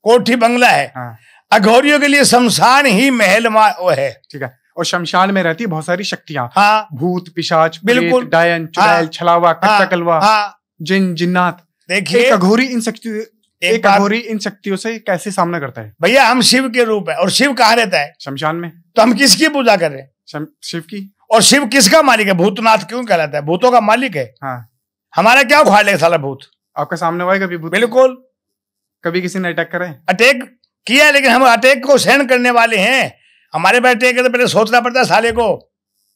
कोठी बंगला है। अघोरियों के लिए शमशान ही महल वो है। ठीक है। और शमशान में रहती है बहुत सारी शक्तियां। हाँ, भूत पिशाच, बिल्कुल, डायन, चुड़ैल, छलावा, कच्चा कलवा, जिन जिन्नात। देखिए अघोरी इन शक्तियों से कैसे सामना करता है? भैया हम शिव के रूप है, और शिव कहाँ रहता है? शमशान में। तो हम किसकी पूजा कर रहे हैं? शिव की। और शिव किसका मालिक है? भूतनाथ क्यों कहलाता है? भूतों का मालिक है। हाँ। हमारा क्या उखाड़ लेगा साला भूत? आपका सामने हुआ है कभी भूत? बिल्कुल। कभी किसी ने अटैक करा है? अटैक किया, लेकिन हम अटैक को सहन करने वाले हैं। हमारे पे अटैक है तो पहले सोचना पड़ता है साले को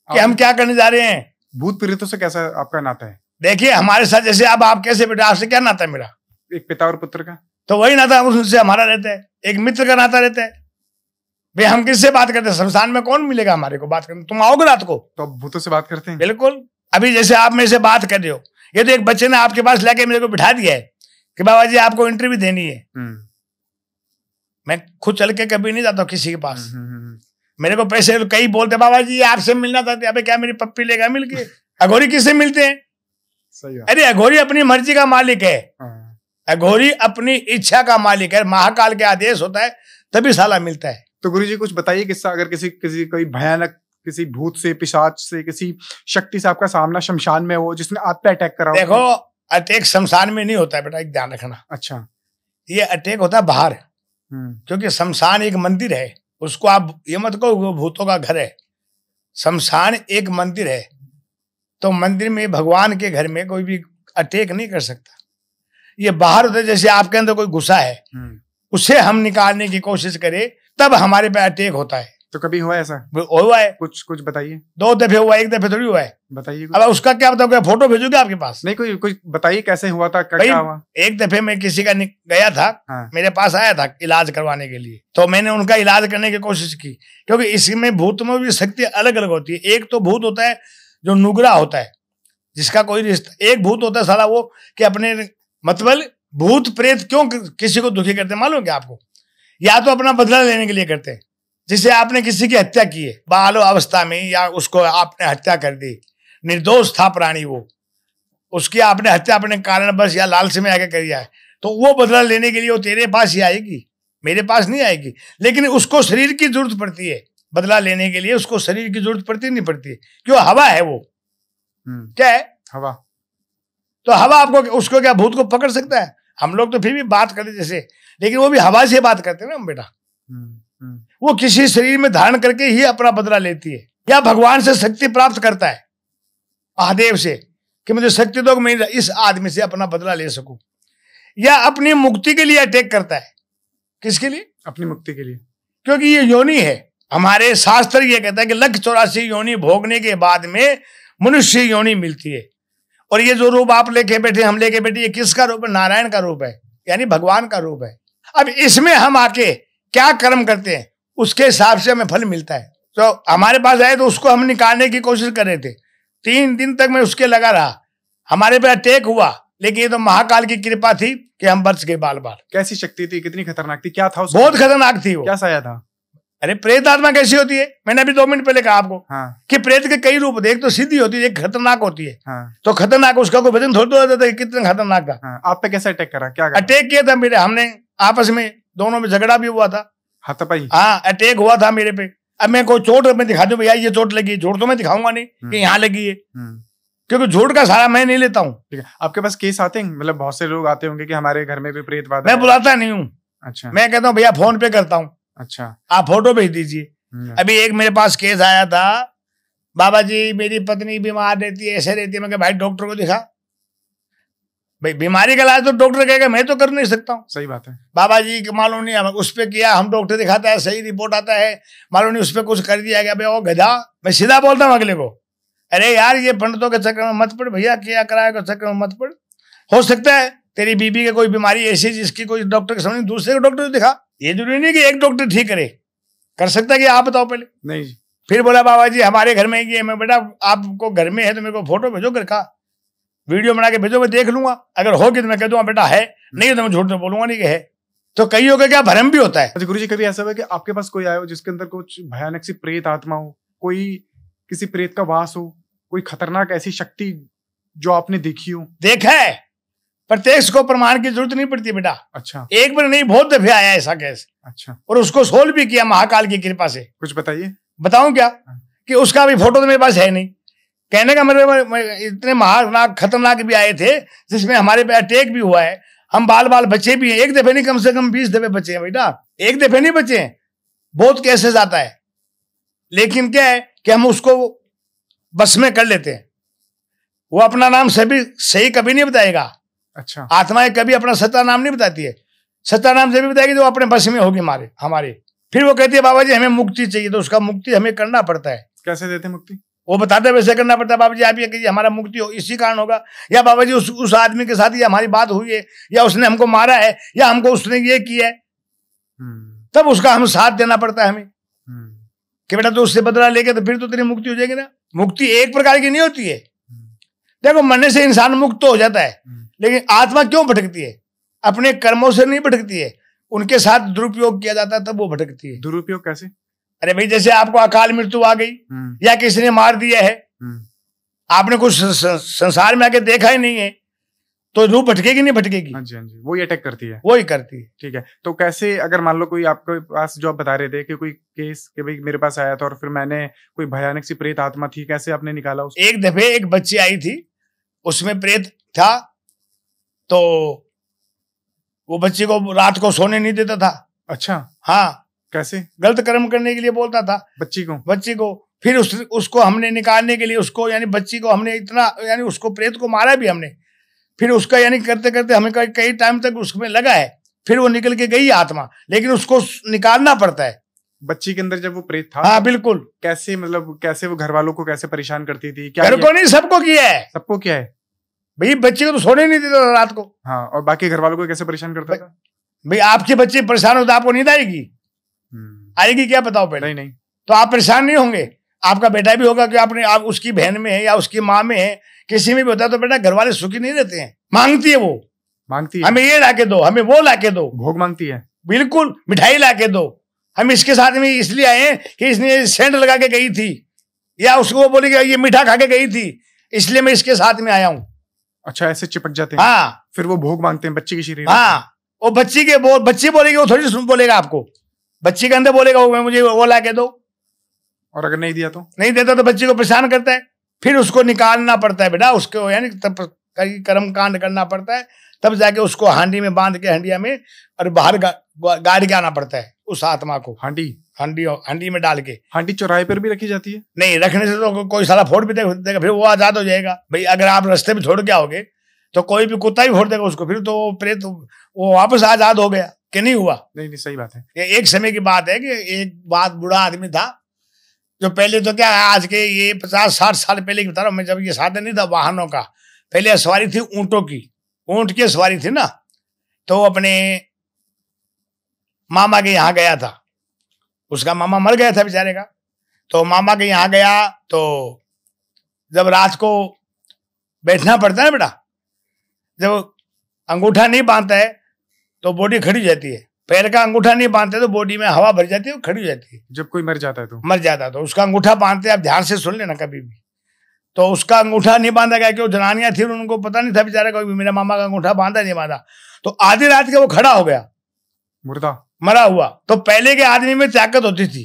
कि हम क्या करने जा रहे हैं। भूत प्रेतों से कैसा आपका नाता है? देखिए हमारे साथ, जैसे अब आप कैसे बेटा, आपसे क्या नाता है मेरा? एक पिता और पुत्र का। तो वही नाता उनसे हमारा रहता है, एक मित्र का नाता रहता है। भाई हम किससे बात करते हैं? शमशान में कौन मिलेगा हमारे को बात करने? तुम आओगे रात को तो भूतों से बात करते हैं? बिल्कुल। अभी जैसे आप मेरे से बात कर रहे हो, ये तो एक बच्चे ने आपके पास लाके मेरे को बिठा दिया है कि बाबा जी आपको इंटरव्यू देनी है। मैं खुद चल के कभी नहीं जाता हूँ किसी के पास। मेरे को पैसे कई बोलते, बाबा जी आपसे मिलना था। अबे क्या मेरी पप्पी लेगा मिल के? अघोरी किससे मिलते हैं? सही है। अरे अघोरी अपनी मर्जी का मालिक है। अघोरी अपनी इच्छा का मालिक है। महाकाल के आदेश होता है तभी साला मिलता है। तो गुरुजी कुछ बताइए किस्सा, अगर किसी कोई भयानक किसी भूत से, पिशाच से, किसी शक्ति से आपका सामना शमशान में हो, जिसने आप पे अटैक करा हो। देखो अटैक शमशान में नहीं होता है बेटा, एक ध्यान रखना। अच्छा। ये अटैक होता है बाहर। क्योंकि शमशान एक मंदिर है, उसको आप ये मत कहो वो भूतों का घर है। शमशान एक मंदिर है, तो मंदिर में भगवान के घर में कोई भी अटैक नहीं कर सकता। ये बाहर होता है, जैसे आपके अंदर कोई गुस्सा है, उसे हम निकालने की कोशिश करें तब हमारे पे अटैक होता है। तो कभी हुआ ऐसा? हुआ है, कुछ बताइए। 2 दफे हुआ, 1 दफे थोड़ी हुआ है। बताइए। अब उसका क्या बताऊँ, फोटो भेजोगे आपके पास? नहीं, कोई बताइए कैसे हुआ था, क्या हुआ? 1 दफे मैं किसी का गया था, हाँ। मेरे पास आया था इलाज करवाने के लिए, तो मैंने उनका इलाज करने की कोशिश की, क्योंकि इसमें भूत में भी शक्ति अलग अलग होती है। एक तो भूत होता है जो नुगरा होता है, जिसका कोई रिश्ता, एक भूत होता है साला वो कि अपने मतलब भूत प्रेत क्यों किसी को दुखी करते हैं मालूम क्या आपको? या तो अपना बदला लेने के लिए करते हैं, जिसे आपने किसी की हत्या की है बाल अवस्था में, या उसको आपने हत्या कर दी, निर्दोष था प्राणी वो, उसकी आपने हत्या अपने कारण बस या लालच में आके करी है, तो वो बदला लेने के लिए वो तेरे पास ही आएगी, मेरे पास नहीं आएगी। लेकिन उसको शरीर की जरूरत पड़ती है बदला लेने के लिए, उसको शरीर की जरूरत पड़ती नहीं पड़ती, क्यों? हवा है वो। क्या है? हवा। तो हवा आपको, उसको क्या भूत को पकड़ सकता है? हम लोग तो फिर भी बात करते जैसे, लेकिन वो भी हवा से बात करते हैं ना हम बेटा। वो किसी शरीर में धारण करके ही अपना बदला लेती है, या भगवान से शक्ति प्राप्त करता है, महादेव से, कि मुझे शक्ति दो कि मैं इस आदमी से अपना बदला ले सकूं, या अपनी मुक्ति के लिए अटैक करता है। किसके लिए? अपनी मुक्ति के लिए, क्योंकि ये योनि है। हमारे शास्त्र ये कहता है कि 184 योनि भोगने के बाद में मनुष्य योनि मिलती है। और ये जो रूप आप लेके बैठे, हम लेके बैठे, ये किसका रूप है? नारायण का रूप है, यानी भगवान का रूप है। अब इसमें हम आके क्या कर्म करते हैं, उसके हिसाब से हमें फल मिलता है। तो हमारे पास आए तो उसको हम निकालने की कोशिश कर रहे थे, 3 दिन तक मैं उसके लगा रहा, हमारे पे अटैक हुआ, लेकिन ये तो महाकाल की कृपा थी कि हम बच गए बाल बाल। कैसी शक्ति थी, कितनी खतरनाक थी, क्या था उसको? बहुत खतरनाक थी वो। क्या साया था? अरे प्रेत आत्मा कैसी होती है, मैंने अभी 2 मिनट पहले कहा आपको। हाँ। कि प्रेत के कई रूप, एक तो सीधी होती है, एक खतरनाक होती है। हाँ। तो खतरनाक, उसका कोई वजन थोड़ा होता है, कितना खतरनाक था। हाँ। आप पे कैसे अटैक करा, क्या अटैक किया था मेरे, हमने आपस में दोनों में झगड़ा भी हुआ था। हाँ, अटैक हुआ था मेरे पे। अब मैं कोई चोट मैं दिखा दूं, भैया ये चोट लगी, झूठ तो मैं दिखाऊंगा नहीं कि यहाँ लगी है, क्योंकि झूठ का सारा मैं नहीं लेता हूँ। ठीक है। आपके पास केस आते हैं, मतलब बहुत से लोग आते होंगे कि हमारे घर में भी प्रेतवाद? मैं बुलाता नहीं हूँ। अच्छा। मैं कहता हूँ भैया फोन पे करता हूँ। अच्छा। आप फोटो भेज दीजिए। अभी एक मेरे पास केस आया था, बाबा जी मेरी पत्नी बीमार रहती है, ऐसे रहती है। मैं कहा भाई डॉक्टर को दिखा, भाई बीमारी का इलाज तो डॉक्टर कहेगा, मैं तो कर नहीं सकता हूँ। सही बात है। बाबा जी मालूम नहीं, उस पे किया, हम डॉक्टर दिखाता है, सही रिपोर्ट आता है, मालूम नहीं उस पर कुछ कर दिया गया। भाई वो गधा, मैं सीधा बोलता हूँ अगले को, अरे यार ये पंडितों के चक्कर में मत पड़ भैया, क्या कराएगा चक्कर में मत पड़। हो सकता है तेरी बीबी की कोई बीमारी ऐसी जिसकी कोई डॉक्टर के समझ, दूसरे को डॉक्टर दिखा। ये जरूरी नहीं कि एक डॉक्टर ठीक करे, कर सकता है कि आप बताओ पहले। नहीं जी। फिर बोला बाबा जी हमारे घर में ये, मैं बेटा आपको घर में है तो मेरे को फोटो भेजो, घर का वीडियो बना के भेजो, मैं देख लूंगा, अगर होगी तो मैं कह दूंगा बेटा है, नहीं तो मैं झूठ तो बोलूंगा नहीं कि है। तो कई हो गया क्या भ्रम भी होता है। अच्छा गुरुजी, कभी ऐसा हुआ कि आपके पास कोई आया हो जिसके अंदर कुछ भयानक सी प्रेत आत्मा हो, कोई किसी प्रेत का वास हो, कोई खतरनाक ऐसी शक्ति जो आपने देखी हो? देखा है, प्रत्यक्ष को प्रमाण की जरूरत नहीं पड़ती बेटा। अच्छा। एक बार नहीं, बहुत दफे आया ऐसा केस। अच्छा। और उसको सोल्व भी किया महाकाल की कृपा से। कुछ बताइए। बताऊं क्या? कि उसका भी फोटो तो मेरे पास है नहीं। कहने का मतलब इतने महानाक खतरनाक भी आए थे जिसमें हमारे पे अटैक भी हुआ है, हम बाल बाल बचे भी हैं। एक दफे नहीं, कम से कम 20 दफे बचे हैं बेटा, एक दफे नहीं बचे हैं, बहुत केसेस आता है। लेकिन क्या है कि हम उसको बस में कर लेते हैं। वो अपना नाम सही कभी नहीं बताएगा। अच्छा। आत्माएं कभी अपना सच्चा नाम नहीं बताती है, सच्चा नाम जब भी बताएगी तो अपने बस में होगी हमारे। फिर वो कहती है बाबा जी हमें मुक्ति चाहिए, तो उसका मुक्ति हमें करना पड़ता है। कैसे देते मुक्ति? वो बताते हैं वैसे करना पड़ता है। बाबा जी आप ये कीजिए हमारा मुक्ति हो, इसी कारण होगा, या बाबा जी उस आदमी के साथ ये हमारी बात हुई है, या उसने हमको मारा है, या हमको उसने ये किया है, तब उसका हम साथ देना पड़ता है हमें कि बेटा तो उससे बदला लेके तो फिर तो तेरी मुक्ति हो जाएगी ना। मुक्ति एक प्रकार की नहीं होती है। देखो मरने से इंसान मुक्त तो हो जाता है, लेकिन आत्मा क्यों भटकती है? अपने कर्मों से नहीं भटकती है, उनके साथ दुरुपयोग किया जाता है तब वो भटकती है। दुरुपयोग कैसे? अरे भाई जैसे आपको अकाल मृत्यु आ गई, या किसी ने मार दिया है, आपने कुछ संसार में आके देखा ही नहीं है, तो रूह भटकेगी नहीं भटकेगी? हाँ जी, हाँ जी, वही अटैक करती है। वही करती है। ठीक है। तो कैसे, अगर मान लो कोई आपके पास, जो आप बता रहे थे कि कोई केस कि भाई मेरे पास आया था और फिर मैंने कोई भयानक सी प्रेत आत्मा थी, कैसे आपने निकाला उसको? एक दफे एक बच्ची आई थी, उसमें प्रेत था, तो वो बच्ची को रात को सोने नहीं देता था। अच्छा, हाँ, कैसे? गलत कर्म करने के लिए बोलता था बच्ची को। फिर उसको हमने निकालने के लिए उसको यानी बच्ची को हमने इतना यानी उसको प्रेत को मारा भी हमने। फिर उसका यानी करते करते हमें कई टाइम तक उसमें लगा है। फिर वो निकल के गई आत्मा, लेकिन उसको निकालना पड़ता है। बच्ची के अंदर जब वो प्रेत था, हाँ बिल्कुल। कैसे मतलब कैसे वो घर वालों को कैसे परेशान करती थी? क्या घर को नहीं, सबको किया है। सबको किया है भाई, बच्ची को तो सोने नहीं देता रात को। हाँ, और बाकी घर वालों को कैसे परेशान करता था? भाई आपके बच्चे परेशान हो तो आपको नींद आएगी? आएगी क्या बताओ पहले? नहीं। तो आप परेशान नहीं होंगे। आपका बेटा भी होगा कि आप उसकी बहन में है या उसकी माँ में है, किसी में भी होता है, तो बेटा घर वाले सुखी नहीं रहते हैं। मांगती है वो, मांगती है, हमें ये लाके दो, हमें वो लाके दो, भोग मांगती है। बिल्कुल, मिठाई लाके दो। हम इसके साथ में इसलिए आए हैं कि इसने सेंट लगा के गई थी, या उसको बोले कि ये मीठा खा के गई थी, इसलिए मैं इसके साथ में आया हूँ। अच्छा, ऐसे चिपक जाते हैं। हाँ, फिर वो भोग मांगते हैं बच्ची के शरीर। हाँ, वो बच्ची बोलेगी, वो थोड़ी सुन बोलेगा आपको। बच्ची के अंदर बोलेगा मुझे वो ला के दो, और अगर नहीं दिया तो नहीं देता तो बच्ची को परेशान करता है। फिर उसको निकालना पड़ता है बेटा, उसको यानी तब कर्म कांड करना पड़ता है, तब जाके उसको हांडी में बांध के, हंडिया में, और बाहर गाड़ के आना पड़ता है उस आत्मा को। हांडी में डाल के। हांडी चौराहे पर भी रखी जाती है? नहीं, रखने से तो कोई साला फोड़ भी देगा, फिर वो आजाद हो जाएगा। भाई अगर आप रास्ते में छोड़ के आओगे तो कोई भी कुत्ता ही फोड़ देगा उसको, फिर तो प्रेत वो वापस आजाद हो गया कि नहीं हुआ? नहीं, सही बात है। ये एक समय की बात है कि एक बूढ़ा आदमी था, जो पहले तो क्या है, आज के ये 50-60 साल पहले की बता रहा हूं मैं, जब ये साधन नहीं था वाहनों का, पहले सवारी थी ऊंटों की, ऊंट की सवारी थी ना। तो अपने मामा के यहाँ गया था, उसका मामा मर गया था बेचारे का। तो मामा के यहाँ गया, तो जब रात को बैठना पड़ता है ना बेटा, जब अंगूठा नहीं बांधता है तो बॉडी खड़ी हो जाती है, पैर का अंगूठा नहीं बांधते तो बॉडी में हवा भर जाती है, वो खड़ी हो जाती है। जब कोई मर जाता है तो उसका अंगूठा बांधते, आप ध्यान से सुन लेना कभी भी। तो उसका अंगूठा नहीं बांधा गया, क्यों? जनानियां थी, उनको पता नहीं था बेचारा कोई भी मेरा मामा का अंगूठा बांधा नहीं बांधा। तो आधी रात के वो खड़ा हो गया, मुर्दा मरा हुआ। तो पहले के आदमी में ताकत होती थी,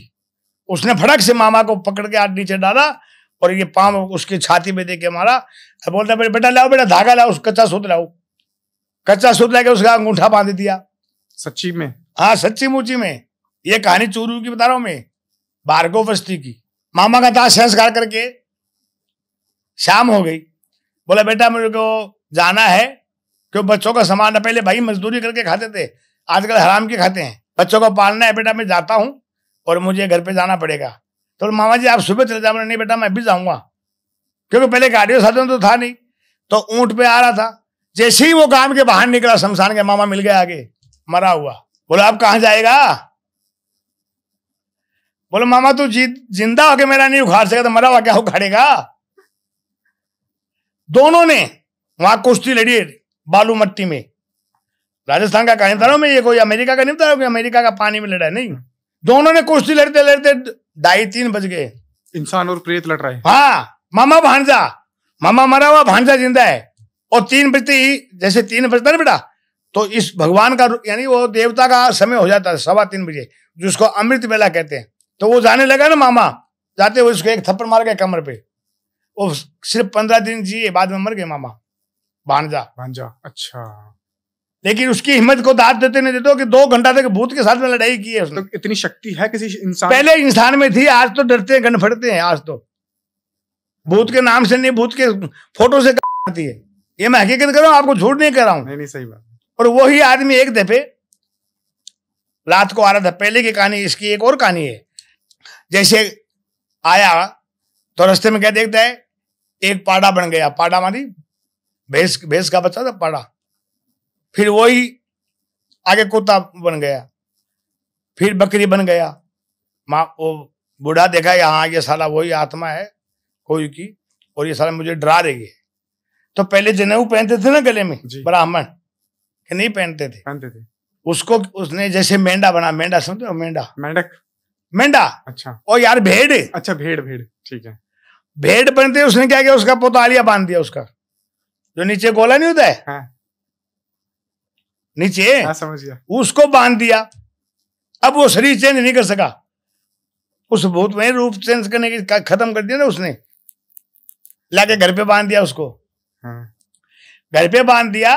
उसने फड़क से मामा को पकड़ के हाथ नीचे डाला और ये पांव उसकी छाती में दे के मारा। बोलता बेटा लाओ, बेटा धागा लाओ, कच्चा सूत लाओ। कच्चा सूत लाके उसका अंगूठा बांध दिया। सच्ची में? हाँ, सच्ची मुची में। ये कहानी चूरू की बता रहा हूं मैं, भार्गव बस्ती की। मामा का दाह संस्कार करके शाम हो गई। बोला बेटा मेरे को जाना है, क्यों? बच्चों का सामान पहले भाई मजदूरी करके खाते थे, आजकल हराम के खाते हैं। बच्चों को पालना है बेटा, मैं जाता हूं और मुझे घर पे जाना पड़ेगा। तो मामा जी आप सुबह चले जाओ। नहीं बेटा मैं भी जाऊंगा, क्योंकि पहले गाड़ियों साधन तो था नहीं। तो ऊंट पे आ रहा था, जैसे ही वो गांव के बाहर निकला, शमशान के, मामा मिल गया आगे मरा हुआ। बोला अब कहां जाएगा? बोलो मामा तू जिंदा होके मेरा नहीं उखाड़ सकेगा तो मरा हुआ क्या उखाड़ेगा? दोनों ने वहां कुश्ती लड़ी बालू मट्टी में। राजस्थान का कहानी बता रहा हूं मैं, ये कोई अमेरिका का नहीं बता रहा हूं कि अमेरिका का पानी में लड़ा, नहीं। दोनों ने कुश्ती लड़ते लड़ते 2:30-3 बज गए। इंसान और प्रेत लड़ रहे हैं। हाँ, मामा भांजा, मामा मरा हुआ, भांजा जिंदा है। और 3 बजते ही, जैसे 3 बजता ना बेटा, तो इस भगवान का यानी वो देवता का समय हो जाता है 3:15 बजे, जिसको अमृत बेला कहते हैं। तो वो जाने लगा ना, मामा जाते हुए उसको एक थप्पड़ मार गया कमर पे। वो सिर्फ 15 दिन जिए, बाद में मर गए मामा भांजा। अच्छा, लेकिन उसकी हिम्मत को दाद देते नहीं देते कि 2 घंटा तक भूत के साथ में लड़ाई की है उसने। तो इतनी शक्ति है किसी इंसान? पहले इंसान में थी, आज तो डरते हैं, गन फड़ते हैं। आज तो भूत के नाम से नहीं, भूत के फोटो से आती है। ये मैं हकीकत कर रहा हूं, आपको झूठ नहीं कर रहा हूं। नहीं सही बात। और वही आदमी एक दफे रात को आ रहा था, पहले की कहानी, इसकी एक और कहानी है। जैसे आया तो रास्ते में क्या देखता है, एक पाड़ा बन गया। पाड़ा मानी भैंस का बच्चा था पाड़ा। फिर वही आगे कुत्ता बन गया, फिर बकरी बन गया। माँ वो बूढ़ा देखा यहाँ ये साला वही आत्मा है कोई की, और ये साला मुझे डरा रही है। तो पहले जनेऊ पहनते थे ना गले में ब्राह्मण, कि नहीं पहनते थे? उसको उसने जैसे मेंढा बना। मेंढा समझो? मेंढा। अच्छा। और यार भेड़। अच्छा, भेड़ ठीक है। भेड़ बनते उसने क्या किया, उसका पोतालिया बांध दिया, उसका जो नीचे गोला नहीं होता है। हाँ। नीचे। हाँ, समझ गया। उसको बांध दिया। अब वो शरीर चेंज नहीं कर सका। उस भूत में रूप चेंज करने की खत्म कर दिया ना उसने, लाके घर पे बांध दिया उसको। हाँ। घर पे बांध दिया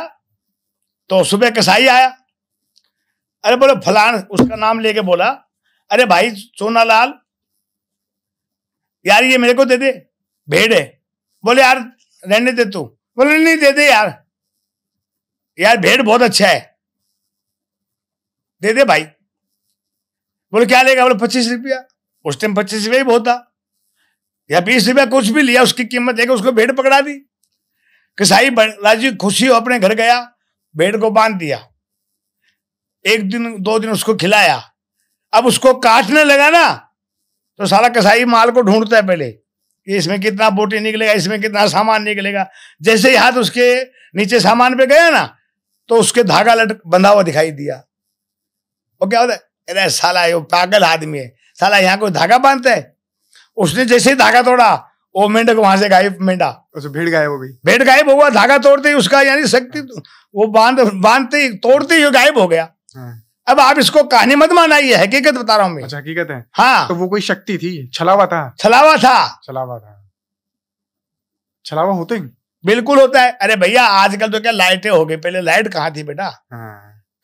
तो सुबह कसाई आया। अरे बोले फलान, उसका नाम लेके बोला, अरे भाई सोनालाल यार ये मेरे को दे दे, भेड़ है। बोले यार रहने दे तू। बोले नहीं दे दे यार, यार भेड़ बहुत अच्छा है, दे दे भाई। बोले क्या लेगा? बोले 25 रुपया। उस टाइम 25 रुपया ही बहुत था, या 20 रुपया कुछ भी लिया, उसकी कीमत देकर उसको भेड़ पकड़ा दी। कसाई राजी खुशी हो अपने घर गया, भेड़ को बांध दिया, 1 दिन 2 दिन उसको खिलाया। अब उसको काटने लगा ना, तो साला कसाई माल को ढूंढता है पहले कि इसमें कितना बोटी निकलेगा, इसमें कितना सामान निकलेगा। जैसे ही हाथ उसके नीचे सामान पे गया ना, तो उसके धागा बंधा हुआ दिखाई दिया। वो क्या होता है, अरे साला ये पागल आदमी है, साला यहाँ कोई धागा बांधता है। उसने जैसे ही धागा तोड़ा, वो मेंढक वहां से गायब, मेंढा भेड़ गायब हो गई। भेड़ गायब हुआ, धागा तोड़ते ही उसका यानी शक्ति, वो बांधते ही तोड़ते ही गायब हो गया। अब आप इसको कहानी मत माना, ये हकीकत बता रहा हूँ मैं। अच्छा हकीकत है। हाँ, तो वो कोई शक्ति थी, छलावा था। छलावा था, छलावा था। छलावा होते हैं? बिल्कुल होता है। अरे भैया आजकल तो क्या लाइटें हो गई, पहले लाइट कहाँ थी बेटा।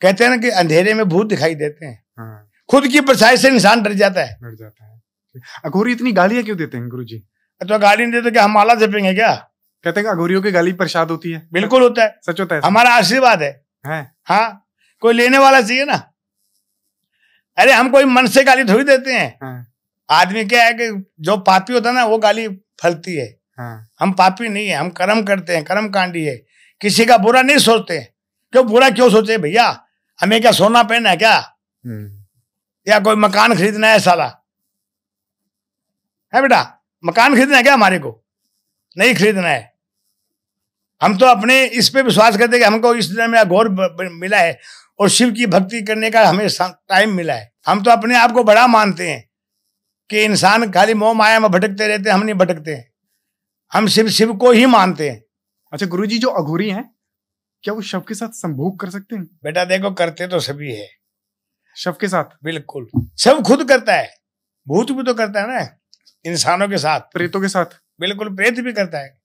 कहते हैं ना कि अंधेरे में भूत दिखाई देते हैं। खुद की परछाई से इंसान डर जाता है। डर जाता है। अघोरी इतनी गालियां क्यों देते हैं गुरुजी? तो गाली नहीं देते, क्या हम माला जपेंगे क्या? कहते हैं अघोरियों की गाली प्रसाद होती है। बिल्कुल होता है, सच होता है, हमारा आशीर्वाद है। हाँ, कोई लेने वाला चाहिए ना। अरे हम कोई मन से गाली थोड़ी देते हैं। आदमी क्या है कि जो पापी होता है ना, वो गाली फलती है। हम पापी नहीं है, हम कर्म करते हैं, कर्म कांडी है। किसी का बुरा नहीं सोचते। क्यों बुरा क्यों सोचे भैया? हमें क्या सोना पहनना है क्या, या कोई मकान खरीदना है? साला है बेटा, मकान खरीदना है क्या? हमारे को नहीं खरीदना है। हम तो अपने इस पे विश्वास करते हैं कि हमको इस दिन में घोर मिला है और शिव की भक्ति करने का हमें टाइम मिला है। हम तो अपने आप को बड़ा मानते हैं कि इंसान खाली मोह माया में भटकते रहते हैं। हम नहीं भटकते हैं, हम शिव को ही मानते हैं। अच्छा गुरुजी, जो अघोरी हैं क्या वो शव के साथ संभोग कर सकते हैं? बेटा देखो, करते तो सभी है शव के साथ। बिल्कुल, शव खुद करता है, भूत भी तो करता है ना, इंसानों के साथ, प्रेतों के साथ। बिल्कुल, प्रेत भी करता है।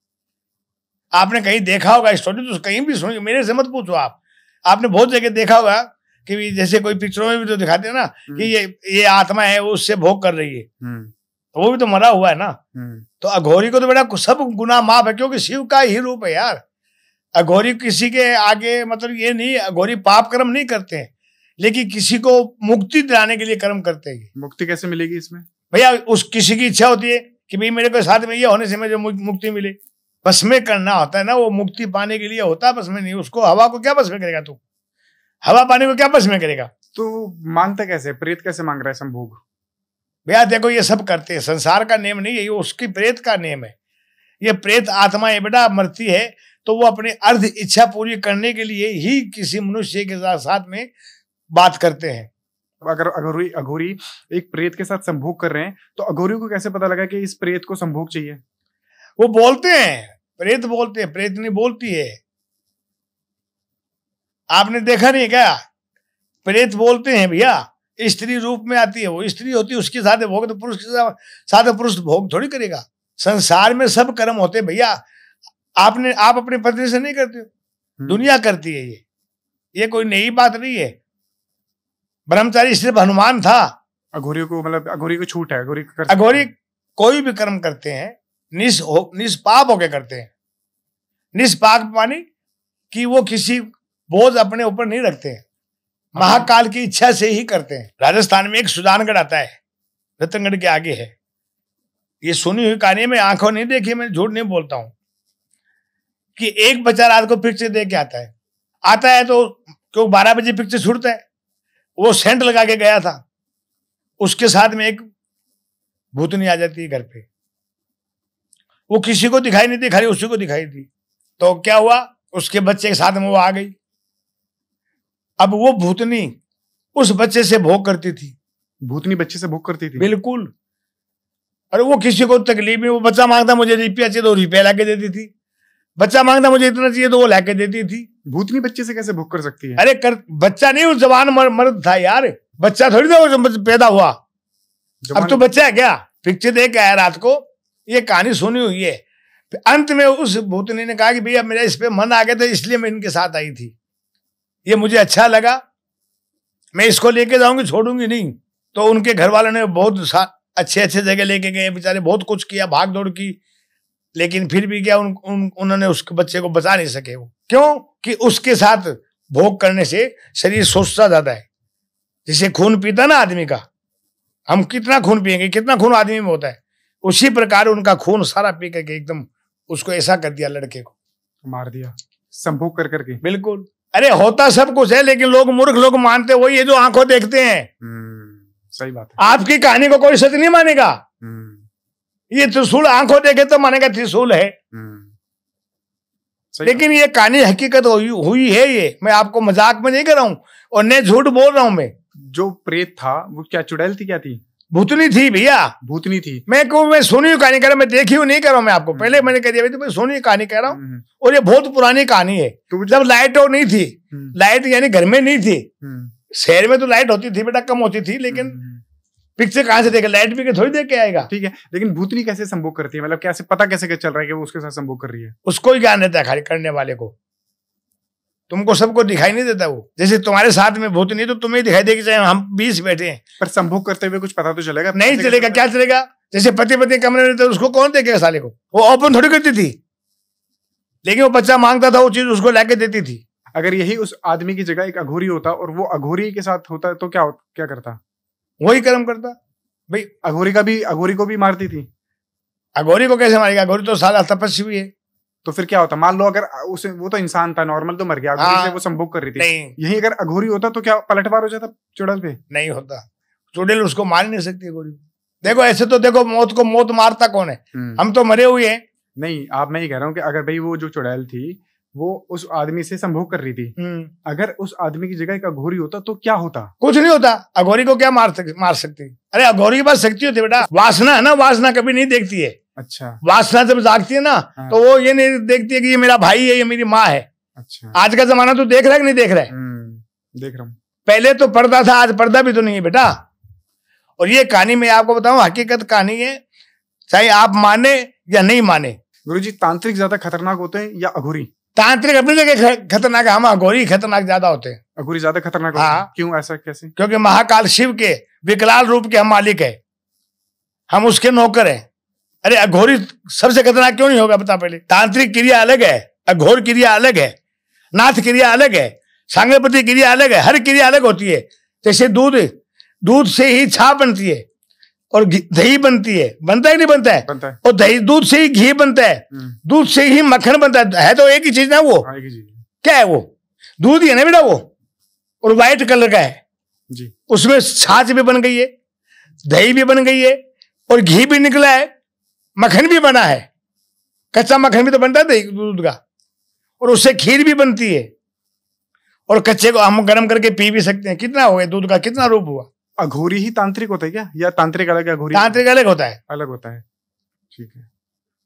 आपने कहीं देखा होगा स्टोरी, तो कहीं भी सुनी, मेरे से मत पूछो आप, आपने बहुत जगह देखा होगा कि जैसे कोई पिक्चरों में भी तो दिखाते हैं ना कि ये आत्मा है, वो उससे भोग कर रही है, तो वो भी तो मरा हुआ है ना। तो अघोरी को तो बेटा सब गुनाह माफ है, क्योंकि शिव का ही रूप है यार। अघोरी किसी के आगे मतलब ये नहीं, अघोरी पाप कर्म नहीं करते हैं, लेकिन किसी को मुक्ति दिलाने के लिए कर्म करते हैं। मुक्ति कैसे मिलेगी इसमें? भैया उस किसी की इच्छा होती है कि भाई मेरे को साथ में ये होने से मुझे मुक्ति मिले, बस में करना होता है ना, वो मुक्ति पाने के लिए होता है, बस में नहीं। उसको हवा को क्या बस में करेगा तू? हवा पाने को क्या बस में करेगा? तो मांगता कैसे, प्रेत कैसे मांग रहा है संभोग? भैया देखो, ये सब करते हैं, संसार का नेम नहीं है, ये उसकी प्रेत का नेम है। ये प्रेत आत्मा है बेटा, मरती है तो वो अपनी अर्ध इच्छा पूरी करने के लिए ही किसी मनुष्य के साथ में बात करते हैं। अगर अघोरी एक प्रेत के साथ संभोग कर रहे हैं, तो अघोरी को कैसे पता लगा कि इस प्रेत को संभोग चाहिए? वो बोलते हैं, प्रेत बोलते हैं, प्रेत नहीं बोलती है। आपने देखा नहीं क्या? प्रेत बोलते हैं भैया, स्त्री रूप में आती है, वो स्त्री होती है, उसके साथ भोग, तो पुरुष के साथ पुरुष भोग थोड़ी करेगा। संसार में सब कर्म होते हैं भैया। आप अपने पत्नी से नहीं करते हो, दुनिया करती है। ये कोई नई बात नहीं है। ब्रह्मचारी सिर्फ हनुमान था। अघोरी को मतलब अघोरी को छूट है, अघोरी कोई भी कर्म करते हैं निष्पाप होके करते हैं। निष्पाप मानी कि वो किसी बोझ अपने ऊपर नहीं रखते हैं, महाकाल की इच्छा से ही करते हैं। राजस्थान में एक सुजानगढ़ आता है, रतनगढ़ के आगे है। ये सुनी हुई कहानी में आंखों नहीं देखी, मैं झूठ नहीं बोलता हूं, कि एक बच्चा रात को पिक्चर देख के आता है तो क्यों 12 बजे पिक्चर छूटता है, वो सेंट लगा के गया था, उसके साथ में एक भूतनी आ जाती है घर पे। वो किसी को दिखाई नहीं दी, खाली उसी को दिखाई दी। तो क्या हुआ, उसके बच्चे के साथ में वो आ गई। अब वो भूतनी उस बच्चे से भोग करती थी। भूतनी बच्चे से भोग करती थी? बिल्कुल। और वो किसी को तकलीफ में, वो बच्चा मांगता मुझे रुपया चाहिए तो रुपया लाके देती थी, बच्चा मांगता मुझे इतना चाहिए तो वो लाके देती थी। भूतनी बच्चे से कैसे भोग कर सकती है? अरे बच्चा नहीं, उस जवान मर्द था यार, बच्चा थोड़ी था वो पैदा हुआ। अब तो बच्चा है क्या? पिक्चर देख के आया रात को, ये कहानी सुनी हुई है। अंत में उस भूतनी ने कहा कि भैया मेरा इस पे मन आ गया था, इसलिए मैं इनके साथ आई थी, ये मुझे अच्छा लगा, मैं इसको लेके जाऊंगी, छोड़ूंगी नहीं। तो उनके घर वालों ने बहुत अच्छे अच्छे जगह लेके गए, बेचारे बहुत कुछ किया, भाग दौड़ की, लेकिन फिर भी क्या उन्होंने उस बच्चे को बचा नहीं सके। वो क्यों कि उसके साथ भोग करने से शरीर सोचता ज्यादा है। जैसे खून पीता ना आदमी का, हम कितना खून पिएंगे, कितना खून आदमी में होता है, उसी प्रकार उनका खून सारा पी करके एकदम उसको ऐसा कर दिया, लड़के को मार दिया संभोग कर करके। बिल्कुल। अरे होता सब कुछ है, लेकिन लोग मूर्ख लोग मानते वही है जो आंखों देखते हैं। सही बात है। आपकी कहानी को कोई सच नहीं मानेगा। ये त्रिशूल आंखों देखे तो मानेगा त्रिशूल है, लेकिन ये कहानी हकीकत हुई है। ये मैं आपको मजाक में नहीं कर रहा हूं और न झूठ बोल रहा हूं। मैं जो प्रेत था वो क्या चुड़ैल थी, क्या थी? भूतनी थी भैया, भूतनी थी। मैं सुनी कहानी कह रहा हूं, मैं देखी हुई नहीं कर रहा हूं। मैं आपको पहले मैंने कह दिया, तो मैं सुनी कहानी कह रहा हूं, और ये बहुत पुरानी कहानी है। जब लाइट और नहीं थी, लाइट यानी घर में नहीं थी, शहर में तो लाइट होती थी बेटा, कम होती थी, लेकिन पिक्चर कहां से देखे, लाइट भी थोड़ी देख के आएगा। ठीक है, लेकिन भूतनी कैसे संभोग करती है? मतलब कैसे पता कैसे चल रहा है कि वो उसके साथ संभोग कर रही है? उसको ही ज्ञान रहता है खाली, करने वाले को। तुमको सबको दिखाई नहीं देता वो। जैसे तुम्हारे साथ में भूतनी तो तुम्हें दिखाई देगी, चाहे हम 20 बैठे हैं, पर संभोग करते हुए कुछ पता तो चलेगा? नहीं चलेगा। क्या चलेगा? जैसे पति पत्नी कमरे में, तो उसको कौन देखेगा साले को? वो ओपन थोड़ी करती थी, लेकिन वो बच्चा मांगता था, वो चीज उसको लाके देती थी। अगर यही उस आदमी की जगह एक अघोरी होता और वो अघोरी के साथ होता तो क्या करता? वही कर्म करता भाई। अघोरी को भी मारती थी। अघोरी को कैसे मारेगा? अघोरी तो साला तपस्वी है। तो फिर क्या होता? मान लो अगर उसे, वो तो इंसान था नॉर्मल, तो मर गया, अघोरी से वो संभोग कर रही थी। यही अगर अघोरी होता तो क्या पलटवार हो जाता चुड़ैल पे? नहीं होता। चुड़ैल उसको मार नहीं सकती अघोरी। देखो ऐसे तो देखो, मौत को मौत मारता कौन है? हम तो मरे हुए हैं। नहीं, मैं ये कह रहा हूँ कि अगर भाई वो जो चुड़ैल थी वो उस आदमी से संभोग कर रही थी, अगर उस आदमी की जगह एक अघोरी होता तो क्या होता? कुछ नहीं होता। अघोरी को क्या मार सकती? अरे अघोरी के पास शक्ति होती है बेटा, वासना है ना, वासना कभी नहीं देखती है। अच्छा। वासना जब जागती है ना, तो वो ये नहीं देखती है कि ये मेरा भाई है, ये मेरी माँ है। अच्छा। आज का जमाना तो देख रहा है कि नहीं देख रहा है? देख रहा हूँ। पहले तो पर्दा था, आज पर्दा भी तो नहीं है बेटा। और ये कहानी मैं आपको बताऊं, हकीकत कहानी है, चाहे आप माने या नहीं माने। गुरुजी, तांत्रिक ज्यादा खतरनाक होते हैं या अघोरी? तांत्रिक अपनी जगह खतरनाक है, हम अघोरी खतरनाक ज्यादा होते हैं। अघोरी ज्यादा खतरनाक होते हैं? क्यों, ऐसा कैसे? क्योंकि महाकाल शिव के विकराल रूप के हम मालिक है, हम उसके नौकर हैं। अरे अघोरी सबसे खतरनाक क्यों नहीं होगा बता पहले? तांत्रिक क्रिया अलग है, अघोर क्रिया अलग है, नाथ क्रिया अलग है, सांगपति क्रिया अलग है, हर क्रिया अलग होती है। जैसे दूध से ही छाप बनती है और दही बनती है, बनता है नहीं बनता है? बनता है। और दही, दूध से ही घी बनता है, दूध से ही मक्खन बनता है तो एक ही चीज ना वो। क्या है वो? दूध ही है ना बेटा वो, और व्हाइट कलर का है जी। उसमें छाछ भी बन गई है, दही भी बन गई है, और घी भी निकला है, मक्खन भी बना है। कच्चा मक्खन भी तो बनता है दही दूध का, और उससे खीर भी बनती है, और कच्चे को हम गर्म करके पी भी सकते हैं। कितना हो गया दूध का, कितना रूप हुआ। अघोरी ही तांत्रिक होता है क्या, या तांत्रिक अलग है? अघोरी तांत्रिक अलग होता है, अलग होता है। ठीक है।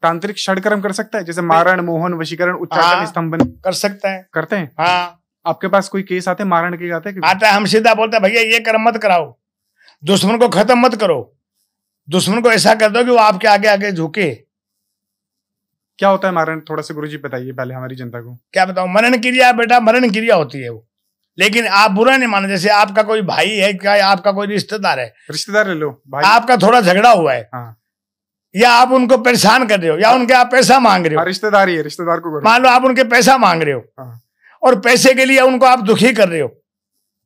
तांत्रिक षडकर्म कर सकता है, जैसे मारण, मोहन, वशीकरण, उच्चाटन, स्तंभन कर सकता है? करते हैं। हाँ। आपके पास कोई केस आते हैं मारण के? आते हैं? आता है। हम सीधा बोलते हैं भैया ये कर्म मत कराओ, दुश्मन को खत्म मत करो, दुश्मन को ऐसा कर दो कि वो आपके आगे आगे झुके। क्या होता है मारण? थोड़ा सा गुरुजी बताइए पहले हमारी जनता को। क्या बताऊं? मरण क्रिया बेटा, मरण क्रिया होती है वो, लेकिन आप बुरा नहीं मानो। जैसे आपका कोई भाई है, क्या आपका कोई रिश्तेदार है, रिश्तेदार ले लो भाई, आपका थोड़ा झगड़ा हुआ है, हाँ। या आप उनको परेशान कर रहे हो, या उनके आप पैसा मांग रहे हो, रिश्तेदार ही है, रिश्तेदार को मान लो आप उनके पैसा मांग रहे हो, हाँ। और पैसे के लिए उनको आप दुखी कर रहे हो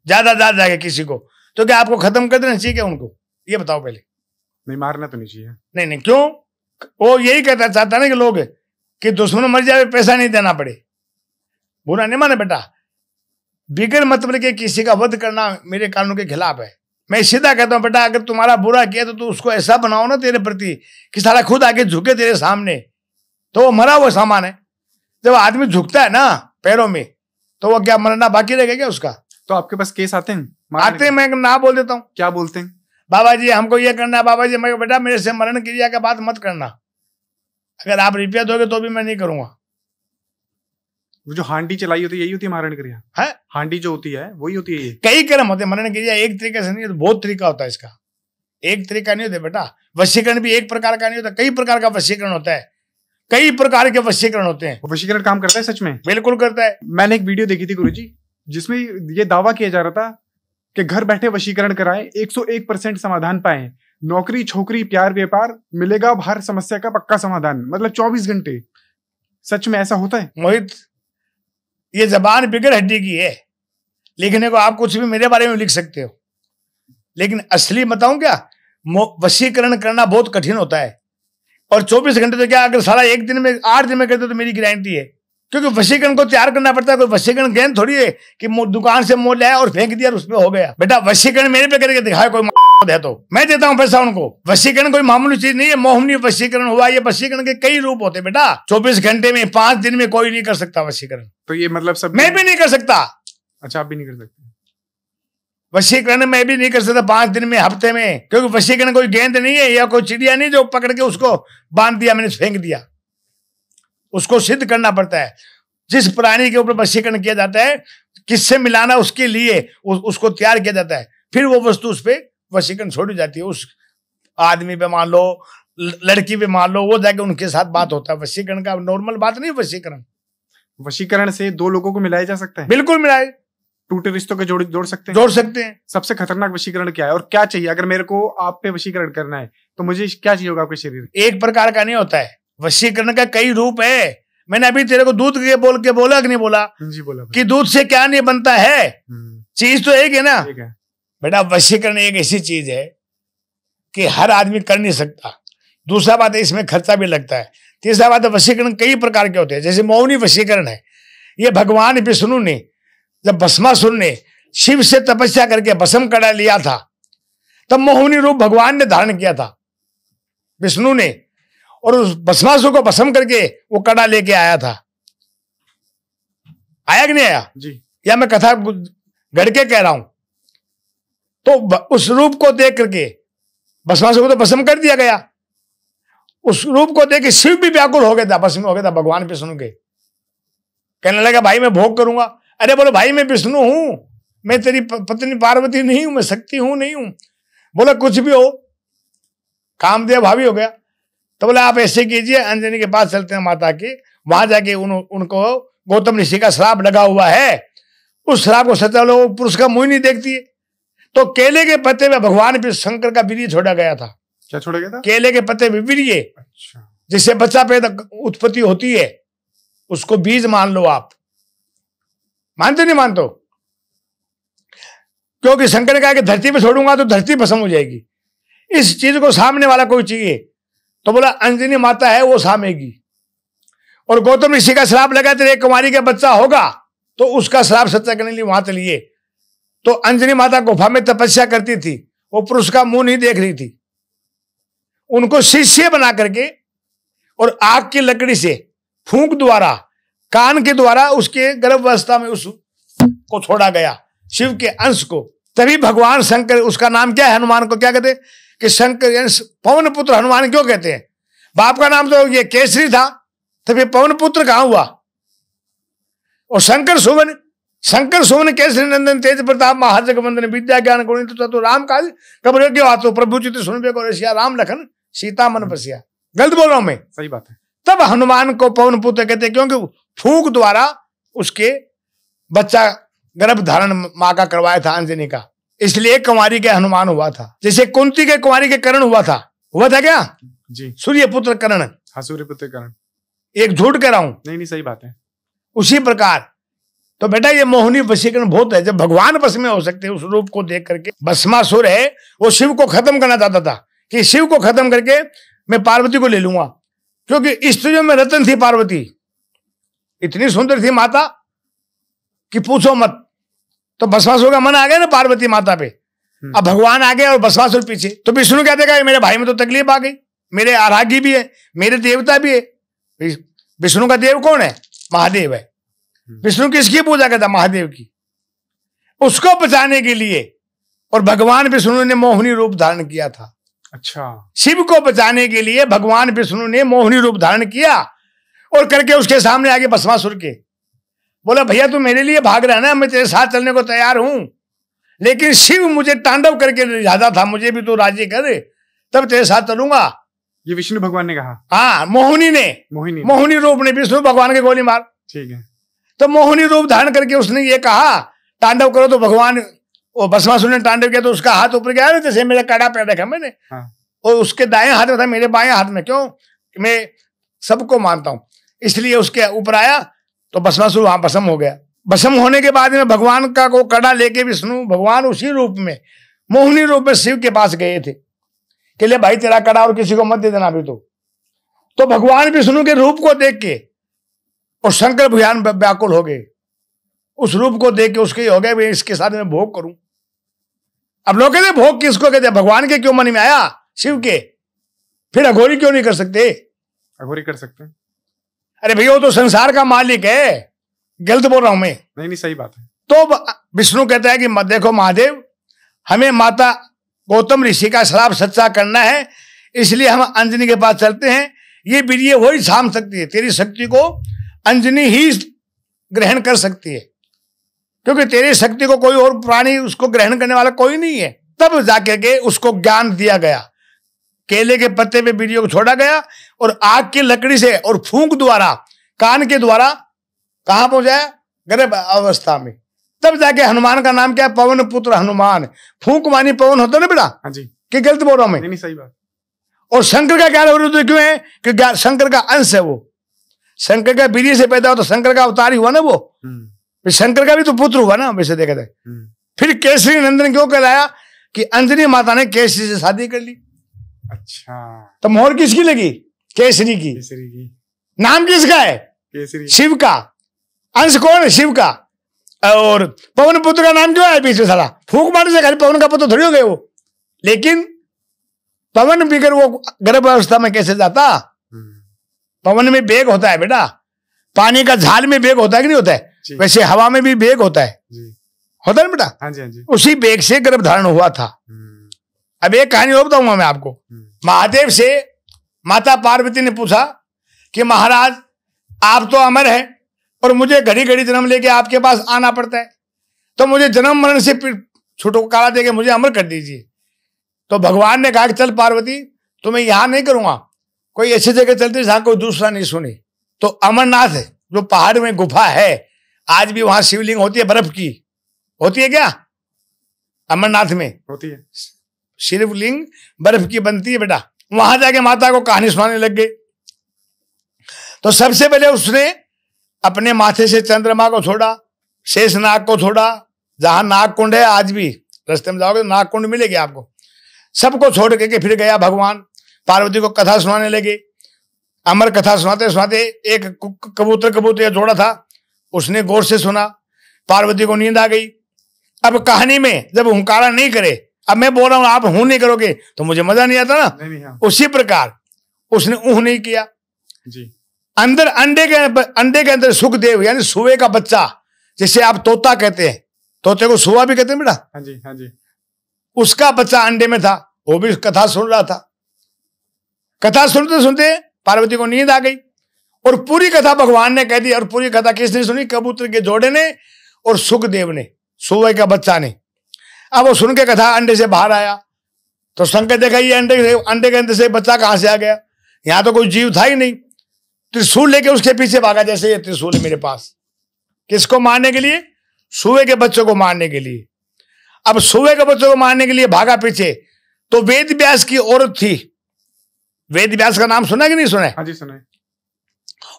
ज्यादा जाके किसी को, तो क्या आपको खत्म कर देना चाहिए क्या उनको? ये बताओ पहले। नहीं, मारना तो नहीं चाहिए। नहीं, क्यों? वो यही कहता चाहता ना कि लोग कि दुश्मन मर जाए, पैसा नहीं देना पड़े। बुरा नहीं माने बेटा, बिगर मतलब के किसी का वध करना मेरे कानून के खिलाफ है। मैं सीधा कहता हूं बेटा, अगर तुम्हारा बुरा किया तो तू उसको ऐसा बनाओ ना तेरे प्रति कि साला खुद आके झुके तेरे सामने, तो वो मरा हुआ सामान है। जब आदमी झुकता है ना पैरों में, तो वो क्या मरना बाकी रहेगा क्या उसका? तो आपके पास केस आते हैं? आते हैं, मैं ना बोल देता हूँ। क्या बोलते हैं? बाबा जी हमको ये करना है, बाबा जी। मैं बेटा मेरे से मरण क्रिया का बात मत करना, अगर आप रुपया दोगे तो भी मैं नहीं करूंगा। वो जो हांडी चलाई होती है यही होती है मरण क्रिया है? हांडी जो होती है वही होती है। कई कर्म होते हैं, मरण क्रिया एक तरीके से नहीं, तो बहुत तरीका होता है इसका। एक तरीका नहीं होता बेटा। वशीकरण भी एक प्रकार का नहीं होता, कई प्रकार का वशीकरण होता है, कई प्रकार के वशीकरण होते हैं। वशीकरण काम करता है सच में? बिल्कुल करता है। मैंने एक वीडियो देखी थी गुरुजी, जिसमें ये दावा किया जा रहा था कि घर बैठे वशीकरण कराएं, 101% समाधान पाएं। नौकरी, छोकरी, प्यार, व्यापार, मिलेगा हर समस्या का पक्का समाधान। मतलब 24 घंटे। सच में ऐसा होता है? मोहित, ये जबान बिगर हड्डी की है। लिखने को आप कुछ भी मेरे बारे में लिख सकते हो, लेकिन असली बताऊं क्या, वशीकरण करना बहुत कठिन होता है। और 24 घंटे तो क्या, अगर सारा एक दिन में 8 दिन में करते तो मेरी गारंटी है, क्योंकि वशीकरण को तैयार करना पड़ता है। कोई वशीकरण गेंद थोड़ी है कि दुकान से मोल लाया और फेंक दिया और उस पे हो गया। बेटा वशीकरण मेरे पे करके दिखाए कोई है तो मैं देता हूं पैसा उनको। वशीकरण कोई मामूली चीज नहीं है। मोहिनी वशीकरण हुआ, ये वशीकरण के कई रूप होते हैं बेटा। 24 घंटे में 5 दिन में कोई नहीं कर सकता वशीकरण। तो ये मतलब सब मैं भी नहीं कर सकता। अच्छा, आप भी नहीं कर सकते वशीकरण? मैं भी नहीं कर सकता 5 दिन में, हफ्ते में, क्योंकि वशीकरण कोई गेंद नहीं है या कोई चिड़िया नहीं जो पकड़ के उसको बांध दिया मैंने फेंक दिया। उसको सिद्ध करना पड़ता है। जिस प्राणी के ऊपर वशीकरण किया जाता है, किससे मिलाना उसके लिए उसको तैयार किया जाता है, फिर वो वस्तु उस पर वशीकरण छोड़ी जाती है। उस आदमी पे मान लो, लड़की पे मान लो, वो जाके उनके साथ बात होता है। वशीकरण का नॉर्मल बात नहीं। वशीकरण से 2 लोगों को मिलाया जा सकता है? बिल्कुल मिलाए। टूटे रिश्तों के जोड़ सकते हैं? जोड़ सकते हैं। सबसे खतरनाक वशीकरण क्या है और क्या चाहिए? अगर मेरे को आप पे वशीकरण करना है तो मुझे क्या चाहिए होगा आपके शरीर? एक प्रकार का नहीं होता है। वशीकरण का कई रूप है। मैंने अभी तेरे को दूध के बोल के बोला कि नहीं बोला? जी बोला। कि दूध से क्या नहीं बनता है, चीज तो एक है ना। एक है बेटा, वशीकरण एक ऐसी चीज है कि हर आदमी कर नहीं सकता। दूसरा बात है, इसमें खर्चा भी लगता है। तीसरा बात है, वशीकरण कई प्रकार के होते हैं। जैसे मौनी वशीकरण है, ये भगवान विष्णु ने जब भस्मासुर ने शिव से तपस्या करके भस्म कड़ा लिया था, तब मोहिनी रूप भगवान ने धारण किया था, विष्णु ने, और उस भस्मासुर को भस्म करके वो कड़ा लेके आया था। आया कि नहीं आया जी? या मैं कथा गढ़ के कह रहा हूं? तो उस रूप को देख करके भस्मासुर को तो भस्म कर दिया गया। उस रूप को देख के शिव भी व्याकुल हो गया था, भस्म हो गया था भगवान विष्णु के। कहने लगा भाई मैं भोग करूंगा। अरे बोलो भाई मैं विष्णु हूं, मैं तेरी पत्नी पार्वती नहीं हूं, मैं शक्ति हूं नहीं हूं। बोला कुछ भी हो, कामदेव भावी हो गया। तो बोला आप ऐसे कीजिए, अंजनी के पास चलते हैं माता के, वहां जाके उनको गौतम ऋषि का श्राप लगा हुआ है, उस श्राप को सच्चा लोग पुरुष का मुंह नहीं देखती है। तो केले के पत्ते में भगवान पे शंकर का वीर्य छोड़ा गया था। क्या छोड़ा गया था? केले के पत्ते में वीर्य। अच्छा। जिससे बच्चा पैदा उत्पत्ति होती है, उसको बीज मान लो आप। मानते नहीं मानते? क्योंकि शंकर ने कहा कि धरती पे छोड़ूंगा तो धरती भस्म हो जाएगी। इस चीज को सामने वाला कोई चाहिए, तो बोला अंजनी माता है वो सामेगी। और गौतम ऋषि का श्राप लगा तेरे कुमारी का बच्चा होगा, तो उसका श्राप सच्चा करने के लिए वहां चलिए। तो अंजनी माता गुफा में तपस्या करती थी, वो पुरुष का मुंह नहीं देख रही थी। उनको शिष्य बना करके और आग की लकड़ी से फूंक द्वारा, कान के द्वारा उसके गर्भावस्था में उसको छोड़ा गया, शिव के अंश को। तभी भगवान शंकर, उसका नाम क्या है, हनुमान को क्या कहते हैं कि शंकर पवन पुत्र हनुमान क्यों कहते हैं? बाप का नाम तो ये केसरी था, तभी पवन पुत्र कहां हुआ? और शंकर सुवन केसरी नंदन तेज प्रताप महाजग वंदन विद्या ज्ञान गुण तो राम काज कबर के हाथों प्रभु चित सुनबे को रसिया राम लखन सीता मन बसिया। गलत बोल रहा हूं मैं? सही बात है। तब हनुमान को पवन पुत्र कहते हैं, क्योंकि फूंक द्वारा उसके बच्चा गर्भ धारण मां का करवाया था अंजनी का, इसलिए कुंवारी के हनुमान हुआ था। जैसे कुंती के कुंवारी के कर्ण हुआ था क्या जी? सूर्य पुत्र कर्ण। हाँ, सूर्य पुत्र कर्ण। एक झूठ कह रहा हूं? नहीं, सही बात है। उसी प्रकार तो बेटा ये मोहिनी वशीकरण बहुत है। जब भगवान बस में हो सकते हैं उस रूप को देख करके। भस्मासुर है वो शिव को खत्म करना चाहता था कि शिव को खत्म करके मैं पार्वती को ले लूंगा, क्योंकि स्त्रियों में रतन थी पार्वती, इतनी सुंदर थी माता कि पूछो मत। तो भस्मासुर का मन आ गया ना पार्वती माता पे। अब भगवान आ गए और भस्मासुर पीछे। तो विष्णु क्या देगा, मेरे भाई में तो तकलीफ आ गई, मेरे आरागी भी है, मेरे देवता भी है। विष्णु का देव कौन है? महादेव है। विष्णु किसकी पूजा करता? महादेव की। उसको बचाने के लिए और भगवान विष्णु ने मोहिनी रूप धारण किया था। अच्छा, शिव को बचाने के लिए भगवान विष्णु ने मोहिनी रूप धारण किया और करके उसके सामने आगे भस्मासुर के बोला, भैया तू मेरे लिए भाग रहा है ना, मैं तेरे साथ चलने को तैयार हूं, लेकिन शिव मुझे तांडव करके ज्यादा था, मुझे भी तू राजी कर, तब तेरे साथ चलूंगा। ये विष्णु भगवान ने कहा? हाँ, मोहिनी रूप ने विष्णु भगवान के गोली मार। ठीक है। तो मोहिनी रूप धारण करके उसने ये कहा तांडव करो, तो भगवान वो भस्मासुर ने तांडव किया तो उसका हाथ ऊपर गया ना, जैसे मेरा कड़ा पैर देखा मैंने। हाँ। और उसके दाएं हाथ में था, मेरे बाएं हाथ में। क्यों? मैं सबको मानता हूं, इसलिए उसके ऊपर आया तो भस्मासुर वहां भस्म हो गया। भस्म होने के बाद में भगवान का को कड़ा लेके विष्णु भगवान उसी रूप में, मोहिनी रूप में शिव के पास गए थे कि ले भाई तेरा कड़ा और किसी को मत दे देना अभी। तो भगवान विष्णु के रूप को देख के और शंकर भगवान व्याकुल हो गए। उस रूप को देख के उसके हो गए इसके साथ में भोग करूं। अब लोग कहते भोग किसको कहते? भगवान के क्यों मन में आया? शिव के। फिर अघोरी क्यों नहीं कर सकते? अघोरी कर सकते हैं। अरे भैया वो तो संसार का मालिक है। गलत बोल रहा हूं मैं? नहीं सही बात है। तो विष्णु कहता है कि देखो महादेव, हमें माता गौतम ऋषि का श्राप सच्चा करना है, इसलिए हम अंजनी के पास चलते हैं। ये वीर्य वही साम सकती है, तेरी शक्ति को अंजनी ही ग्रहण कर सकती है, क्योंकि तेरी शक्ति को कोई और प्राणी उसको ग्रहण करने वाला कोई नहीं है। तब जाके के उसको ज्ञान दिया गया। केले के पत्ते पे वीर्य को छोड़ा गया और आग की लकड़ी से और फूंक द्वारा, कान के द्वारा कहां पहुंचाया? गर्भ अवस्था में। तब जाके हनुमान का नाम क्या? पवन पुत्र हनुमान। फूंक मानी पवन होता ना बेटा? हाँ जी। कि गलत बोल रहा हूं मैं? नहीं सही बात। और शंकर का क्या रुद्र क्यों है? कि शंकर का अंश है वो। शंकर का वीर्य से पैदा हो तो शंकर का अवतार ही हुआ ना वो। शंकर का भी तो पुत्र हुआ ना वैसे देखा जाए। फिर केसरी नंदन क्यों कहलाया? कि अंजनी माता ने केसरी से शादी कर ली। अच्छा। तो मोहर किसकी लगी? केसरी की। केसरी की। नाम किसका है? केसरी। शिव का। अंश कौन है? शिव का। और पवन पुत्र का नाम क्यों है बीच में? साला फूंक मारने से खाली पवन का पुत्र थोड़ी हो गए वो। लेकिन पवन बिगर वो गर्भ अवस्था में कैसे जाता? पवन में वेग होता है बेटा। पानी का झाल में वेग होता है कि नहीं होता है? वैसे हवा में भी वेग होता है जी। होता है ना बेटा? हाँ जी, हाँ जी। उसी वेग से गर्भ धारण हुआ था। अब एक कहानी और बताऊंगा मैं आपको। महादेव से माता पार्वती ने पूछा कि महाराज आप तो अमर हैं और मुझे घड़ी घड़ी जन्म लेके आपके पास आना पड़ता है, तो मुझे जन्म मरण से छुटकारा देके मुझे अमर कर दीजिए। तो भगवान ने कहा कि चल पार्वती, तुम्हें यहां नहीं करूंगा, कोई ऐसी जगह चलते जहां कोई दूसरा नहीं सुने। तो अमरनाथ जो पहाड़ में गुफा है, आज भी वहां शिवलिंग होती है, बर्फ की होती है क्या? अमरनाथ में होती है शिवलिंग, बर्फ की बनती है बेटा। वहां जाके माता को कहानी सुनाने लग गए। तो सबसे पहले उसने अपने माथे से चंद्रमा को छोड़ा, शेष नाग को छोड़ा। जहां नाग कुंड है, आज भी रास्ते में जाओगे तो नाग कुंड मिलेगी आपको। सबको छोड़ के फिर गया भगवान पार्वती को कथा सुनाने लगे। अमर कथा सुनाते सुनाते एक कबूतर जोड़ा था, उसने गौर से सुना। पार्वती को नींद आ गई। अब कहानी में जब हुंकारा नहीं करे, अब मैं बोल रहा हूं आप हूं नहीं करोगे तो मुझे मजा नहीं आता ना। नहीं, हाँ। उसी प्रकार उसने ऊह नहीं किया जी। अंदर अंडे के अंदर सुखदेव यानी सुए का बच्चा, जिसे आप तोता कहते हैं, तोते को सुआ भी कहते हैं बेटा। हाँ जी, हाँ जी। उसका बच्चा अंडे में था, वो भी कथा सुन रहा था। कथा सुनते सुनते पार्वती को नींद आ गई और पूरी कथा भगवान ने कह दी। और पूरी कथा किसने सुनी? कबूतर के जोड़े ने और सुखदेव ने, सुए का बच्चा ने। अब वो सुन के कथा अंडे से बाहर आया तो शंकर देखा ये अंडे के अंदर से बच्चा कहां से आ गया? यहां तो कोई जीव था ही नहीं। त्रिशूल लेके उसके पीछे भागा, जैसे ये त्रिशूल है मेरे पास। किसको मारने के लिए? सुए के बच्चों को मारने के लिए। अब सुए के बच्चों को मारने के लिए भागा पीछे, तो वेद व्यास की औरत थी। वेद व्यास का नाम सुना कि नहीं सुना? हाँ जी, सुना है।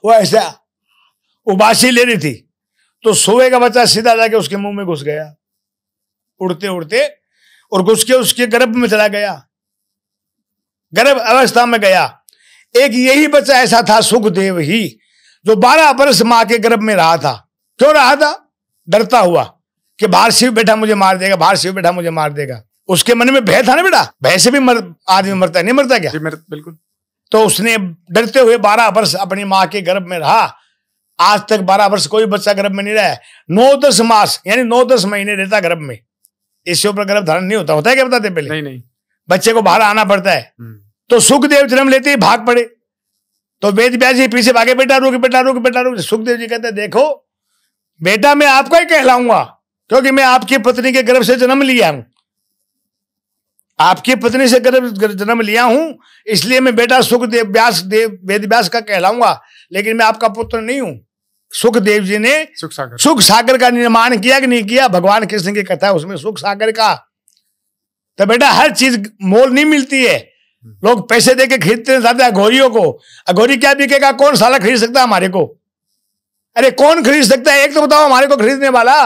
वो ऐसा उबासी ले रही थी, तो सुए का बच्चा सीधा जाके उसके मुंह में घुस गया उड़ते उड़ते, और घुस के उसके गर्भ में चला गया, गर्भ अवस्था में गया। एक यही बच्चा ऐसा था सुखदेव ही, जो 12 वर्ष मां के गर्भ में रहा था। क्यों रहा था? डरता हुआ कि बाहर शिव बेटा मुझे मार देगा, बाहर शिव बेटा मुझे मार देगा। उसके मन में भय था ना बेटा। भय से भी आदमी मरता है, नहीं मरता क्या? बिल्कुल। तो उसने डरते हुए 12 वर्ष अपनी मां के गर्भ में रहा। आज तक 12 वर्ष कोई बच्चा गर्भ में नहीं रहा है। 9-10 मास यानी 9-10 महीने रहता गर्भ में। इससे ऊपर गर्भ धारण नहीं होता। होता है क्या बताते पहले? नहीं नहीं, बच्चे को बाहर आना पड़ता है। तो सुखदेव जन्म लेते ही भाग पड़े। तो वेद व्यास जी पीछे भागे, बेटा रुक, बेटा रुक, बेटा रुक। सुखदेव जी कहते देखो बेटा, मैं आपका ही कहलाऊंगा, क्योंकि मैं आपकी पत्नी के गर्भ से जन्म लिया हूं। आपकी पत्नी से जन्म लिया हूं, इसलिए मैं बेटा सुखदेव व्यास देव वेद व्यास का कहलाऊंगा, लेकिन मैं आपका पुत्र नहीं हूं। सुखदेव जी ने सुख सागर का निर्माण किया कि नहीं किया? भगवान कृष्ण की कथा उसमें सुख सागर का। तो बेटा हर चीज मोल नहीं मिलती है, लोग पैसे देके खरीदते जाते हैं घोड़ियों को। घोड़ी क्या बिकेगा? कौन साला खरीद सकता है हमारे को? अरे कौन खरीद सकता है? एक तो बताओ हमारे को खरीदने वाला।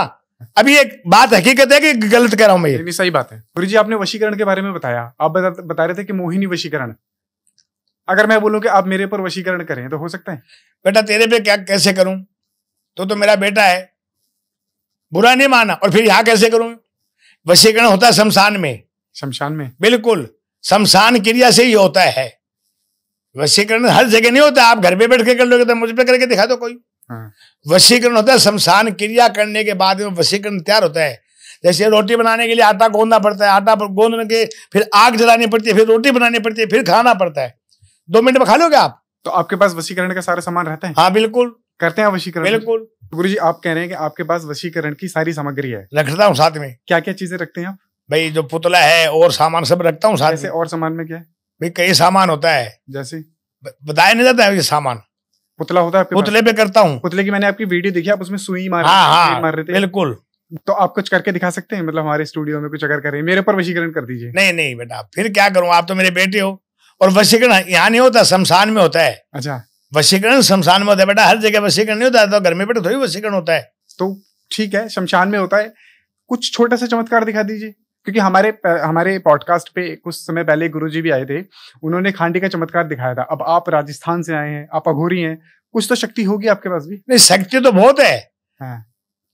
अभी एक बात हकीकत है कि गलत कह रहा हूं मैं? नहीं, सही बात है गुरु जी। आपने वशीकरण के बारे में बताया, आप बता रहे थे कि मोहिनी वशीकरण। अगर मैं बोलूं कि आप मेरे पर वशीकरण करें तो हो सकता है? बेटा तेरे पे क्या कैसे करूं? तो मेरा बेटा है, बुरा नहीं माना, और फिर यहां कैसे करूं? वशीकरण होता है शमशान में। शमशान में? बिल्कुल, शमशान क्रिया से ही होता है वशीकरण। हर जगह नहीं होता, आप घर पे बैठ के कर लोगे तो मुझ पे करके दिखा दो कोई। हाँ। वशीकरण होता है शमशान क्रिया करने के बाद में वशीकरण तैयार होता है। जैसे रोटी बनाने के लिए आटा गूंदना पड़ता है, आटा गूंदने के फिर आग जलानी पड़ती है, फिर रोटी बनानी पड़ती है, फिर खाना पड़ता है। 2 मिनट में खा लोगे आप? तो आपके पास वशीकरण का सारा सामान रहता है? हाँ बिल्कुल करते हैं वशीकरण। बिल्कुल। गुरु जी आप कह रहे हैं कि आपके पास वशीकरण की सारी सामग्री है? रखता हूँ साथ में। क्या क्या चीजें रखते हैं आप? भाई जो पुतला है और सामान सब रखता हूँ साथ में। और सामान में क्या है भाई? कई सामान होता है, जैसे बताया नहीं जाता है ये सामान। पुतला होता है पुतले पे करता हूँ। पुतले की मैंने आपकी वीडियो देखी, आप उसमें सुई मार रहे थे। बिल्कुल। तो आप कुछ करके दिखा सकते हैं, मतलब हमारे स्टूडियो में कुछ अगर करें, मेरे ऊपर वशीकरण कर दीजिए। नहीं नहीं बेटा, फिर क्या करूं? आप तो मेरे बेटे हो। और वशीकरण यहाँ नहीं होता, शमशान में होता है। अच्छा, वशीकरण शमशान में होता है बेटा, हर जगह वशीकरण नहीं होता है। तो घर में बेटा थोड़ी वशीकरण होता है। तो ठीक है, शमशान में होता है। कुछ छोटा सा चमत्कार दिखा दीजिए, क्योंकि हमारे पॉडकास्ट पे कुछ समय पहले गुरुजी भी आए थे, उन्होंने खांडी का चमत्कार दिखाया था। अब आप राजस्थान से आए हैं, आप अघोरी हैं, कुछ तो शक्ति होगी आपके पास भी। नहीं, शक्ति तो बहुत है। हाँ।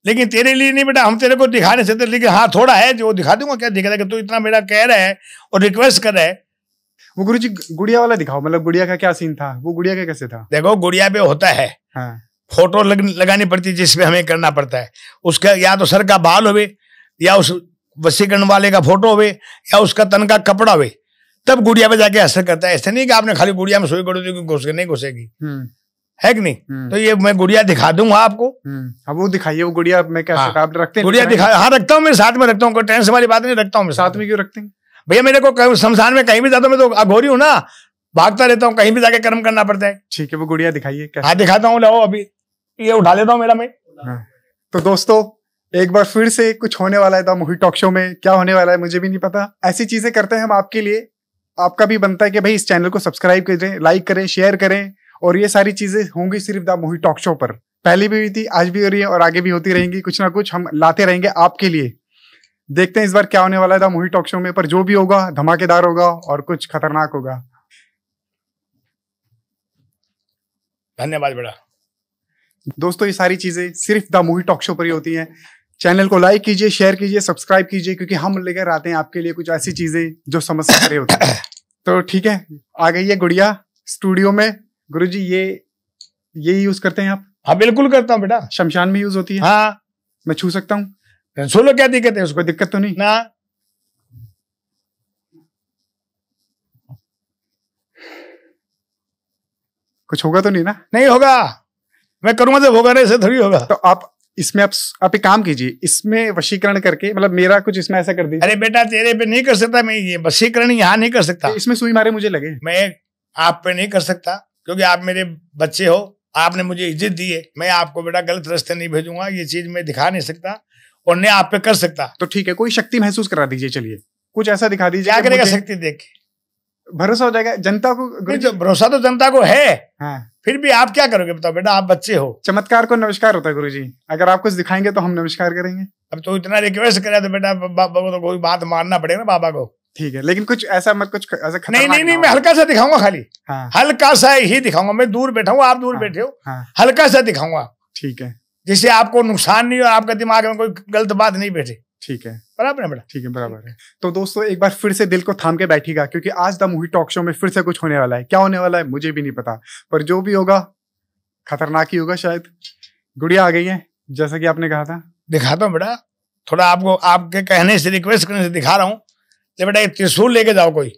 लेकिन तेरे लिए नहीं बेटा, हम तेरे को दिखा नहीं सकते। लेकिन हाँ थोड़ा है जो दिखा दूंगा। क्या दिखा देगा? तू इतना मेरा कह रहा है और रिक्वेस्ट कर रहा है। वो गुरुजी गुड़िया वाला दिखाओ, मतलब गुड़िया का क्या सीन था? वो गुड़िया का कैसे था? देखो गुड़िया पे होता है, हाँ। फोटो लगानी पड़ती है जिसपे हमें करना पड़ता है। उसका या तो सर का बाल होवे, या उस वशीकरण वाले का फोटो होवे, या उसका तन का कपड़ा होवे, तब गुड़िया पे जाके असर करता है। ऐसे नहीं कि आपने खाली गुड़िया में सुई कर दी घुस के नहीं घुसेगी, है कि नहीं? तो ये मैं गुड़िया दिखा दूंगा आपको। अब वो दिखाइए, वो गुड़िया मैं कैसे आप रखते हैं? गुड़िया दिखा, हाँ रखता हूँ, मैं साथ में रखता हूँ। कोई टेंशन वाली बात नहीं, रखता हूँ मैं साथ में। क्यों रखते हैं भैया? मेरे को शमशान में कहीं भी जाता हूँ, मैं तो अघोरी हूँ ना, भागता रहता हूँ, कहीं भी जाके कर्म करना पड़ता है। ठीक है, वो गुड़िया दिखाइए। हाँ दिखाता हूँ, लाओ अभी ये उठा लेता हूँ मेरा मैं। तो दोस्तों एक बार फिर से कुछ होने वाला है द मोहित टॉक शो में। क्या होने वाला है मुझे भी नहीं पता। ऐसी चीजें करते हैं हम आपके लिए। आपका भी बनता है कि भाई इस चैनल को सब्सक्राइब करें, लाइक करें, शेयर करें, और ये सारी चीजें होंगी सिर्फ द मोहित टॉक शो पर। पहले भी हुई थी, आज भी हो रही है, और आगे भी होती रहेंगी। कुछ ना कुछ हम लाते रहेंगे आपके लिए। देखते हैं इस बार क्या होने वाला है द मोहित टॉक शो में, पर जो भी होगा धमाकेदार होगा और कुछ खतरनाक होगा। धन्यवाद बेटा। दोस्तों ये सारी चीजें सिर्फ द मोहित टॉक शो पर ही होती हैं। चैनल को लाइक कीजिए, शेयर कीजिए, सब्सक्राइब कीजिए, क्योंकि हम लेकर आते हैं आपके लिए कुछ ऐसी चीजें जो समझ से परे होती हैं। तो ठीक है, आ गई है गुड़िया स्टूडियो में। गुरुजी ये यूज करते हैं आप? हाँ बिल्कुल करता हूँ बेटा। शमशान में यूज होती है? हाँ। मैं छू सकता हूँ? छू लो, क्या दिक्कत है? उसको दिक्कत तो नहीं ना। कुछ होगा तो नहीं ना? नहीं होगा, मैं करूंगा तो होगा, नहीं ऐसे थोड़ी होगा। तो आप इसमें आप एक काम कीजिए, इसमें वशीकरण करके, मतलब मेरा कुछ इसमें ऐसा कर दीजिए। अरे बेटा तेरे पे नहीं कर सकता मैं, ये वशीकरण यहाँ नहीं कर सकता। इसमें सुई मारे मुझे लगे। मैं आप पे नहीं कर सकता, क्योंकि आप मेरे बच्चे हो, आपने मुझे इज्जत दी है। मैं आपको बेटा गलत रास्ते नहीं भेजूंगा, ये चीज मैं दिखा नहीं सकता और नहीं आप पे कर सकता। तो ठीक है, कोई शक्ति महसूस करा दीजिए। चलिए कुछ ऐसा दिखा दीजिए। क्या करेगा शक्ति देख के? भरोसा हो जाएगा जनता को। भरोसा तो जनता को है। हाँ। फिर भी आप क्या करोगे बताओ बेटा? आप बच्चे हो। चमत्कार को नमस्कार होता है गुरुजी। अगर आप कुछ दिखाएंगे तो हम नमस्कार करेंगे। अब तो इतना रिक्वेस्ट करे तो बेटा बाबा को तो कोई बात मानना पड़ेगा ना बाबा को। ठीक है, लेकिन कुछ ऐसा मत, कुछ ऐसा नहीं, मैं हल्का सा दिखाऊंगा खाली। हाँ। हल्का सा ही दिखाऊंगा। मैं दूर बैठा हूँ, आप दूर बैठे हो। हाँ। हल्का सा दिखाऊंगा। ठीक है, जिससे आपको नुकसान नहीं हो, आपका दिमाग में कोई गलत बात नहीं बैठे। ठीक है, बराबर है बेटा? ठीक है, बराबर है। तो दोस्तों एक बार फिर से दिल को थाम के बैठिएगा, क्योंकि आज द मोहित टॉक शो में फिर से कुछ होने वाला है। क्या होने वाला है मुझे भी नहीं पता, पर जो भी होगा खतरनाक ही होगा शायद। गुड़िया आ गई है जैसा कि आपने कहा था। दिखाता हूँ बेटा, थोड़ा आपको आपके कहने से, रिक्वेस्ट करने से दिखा रहा हूँ। ले बेटा एक त्रिशूल लेके जाओ कोई।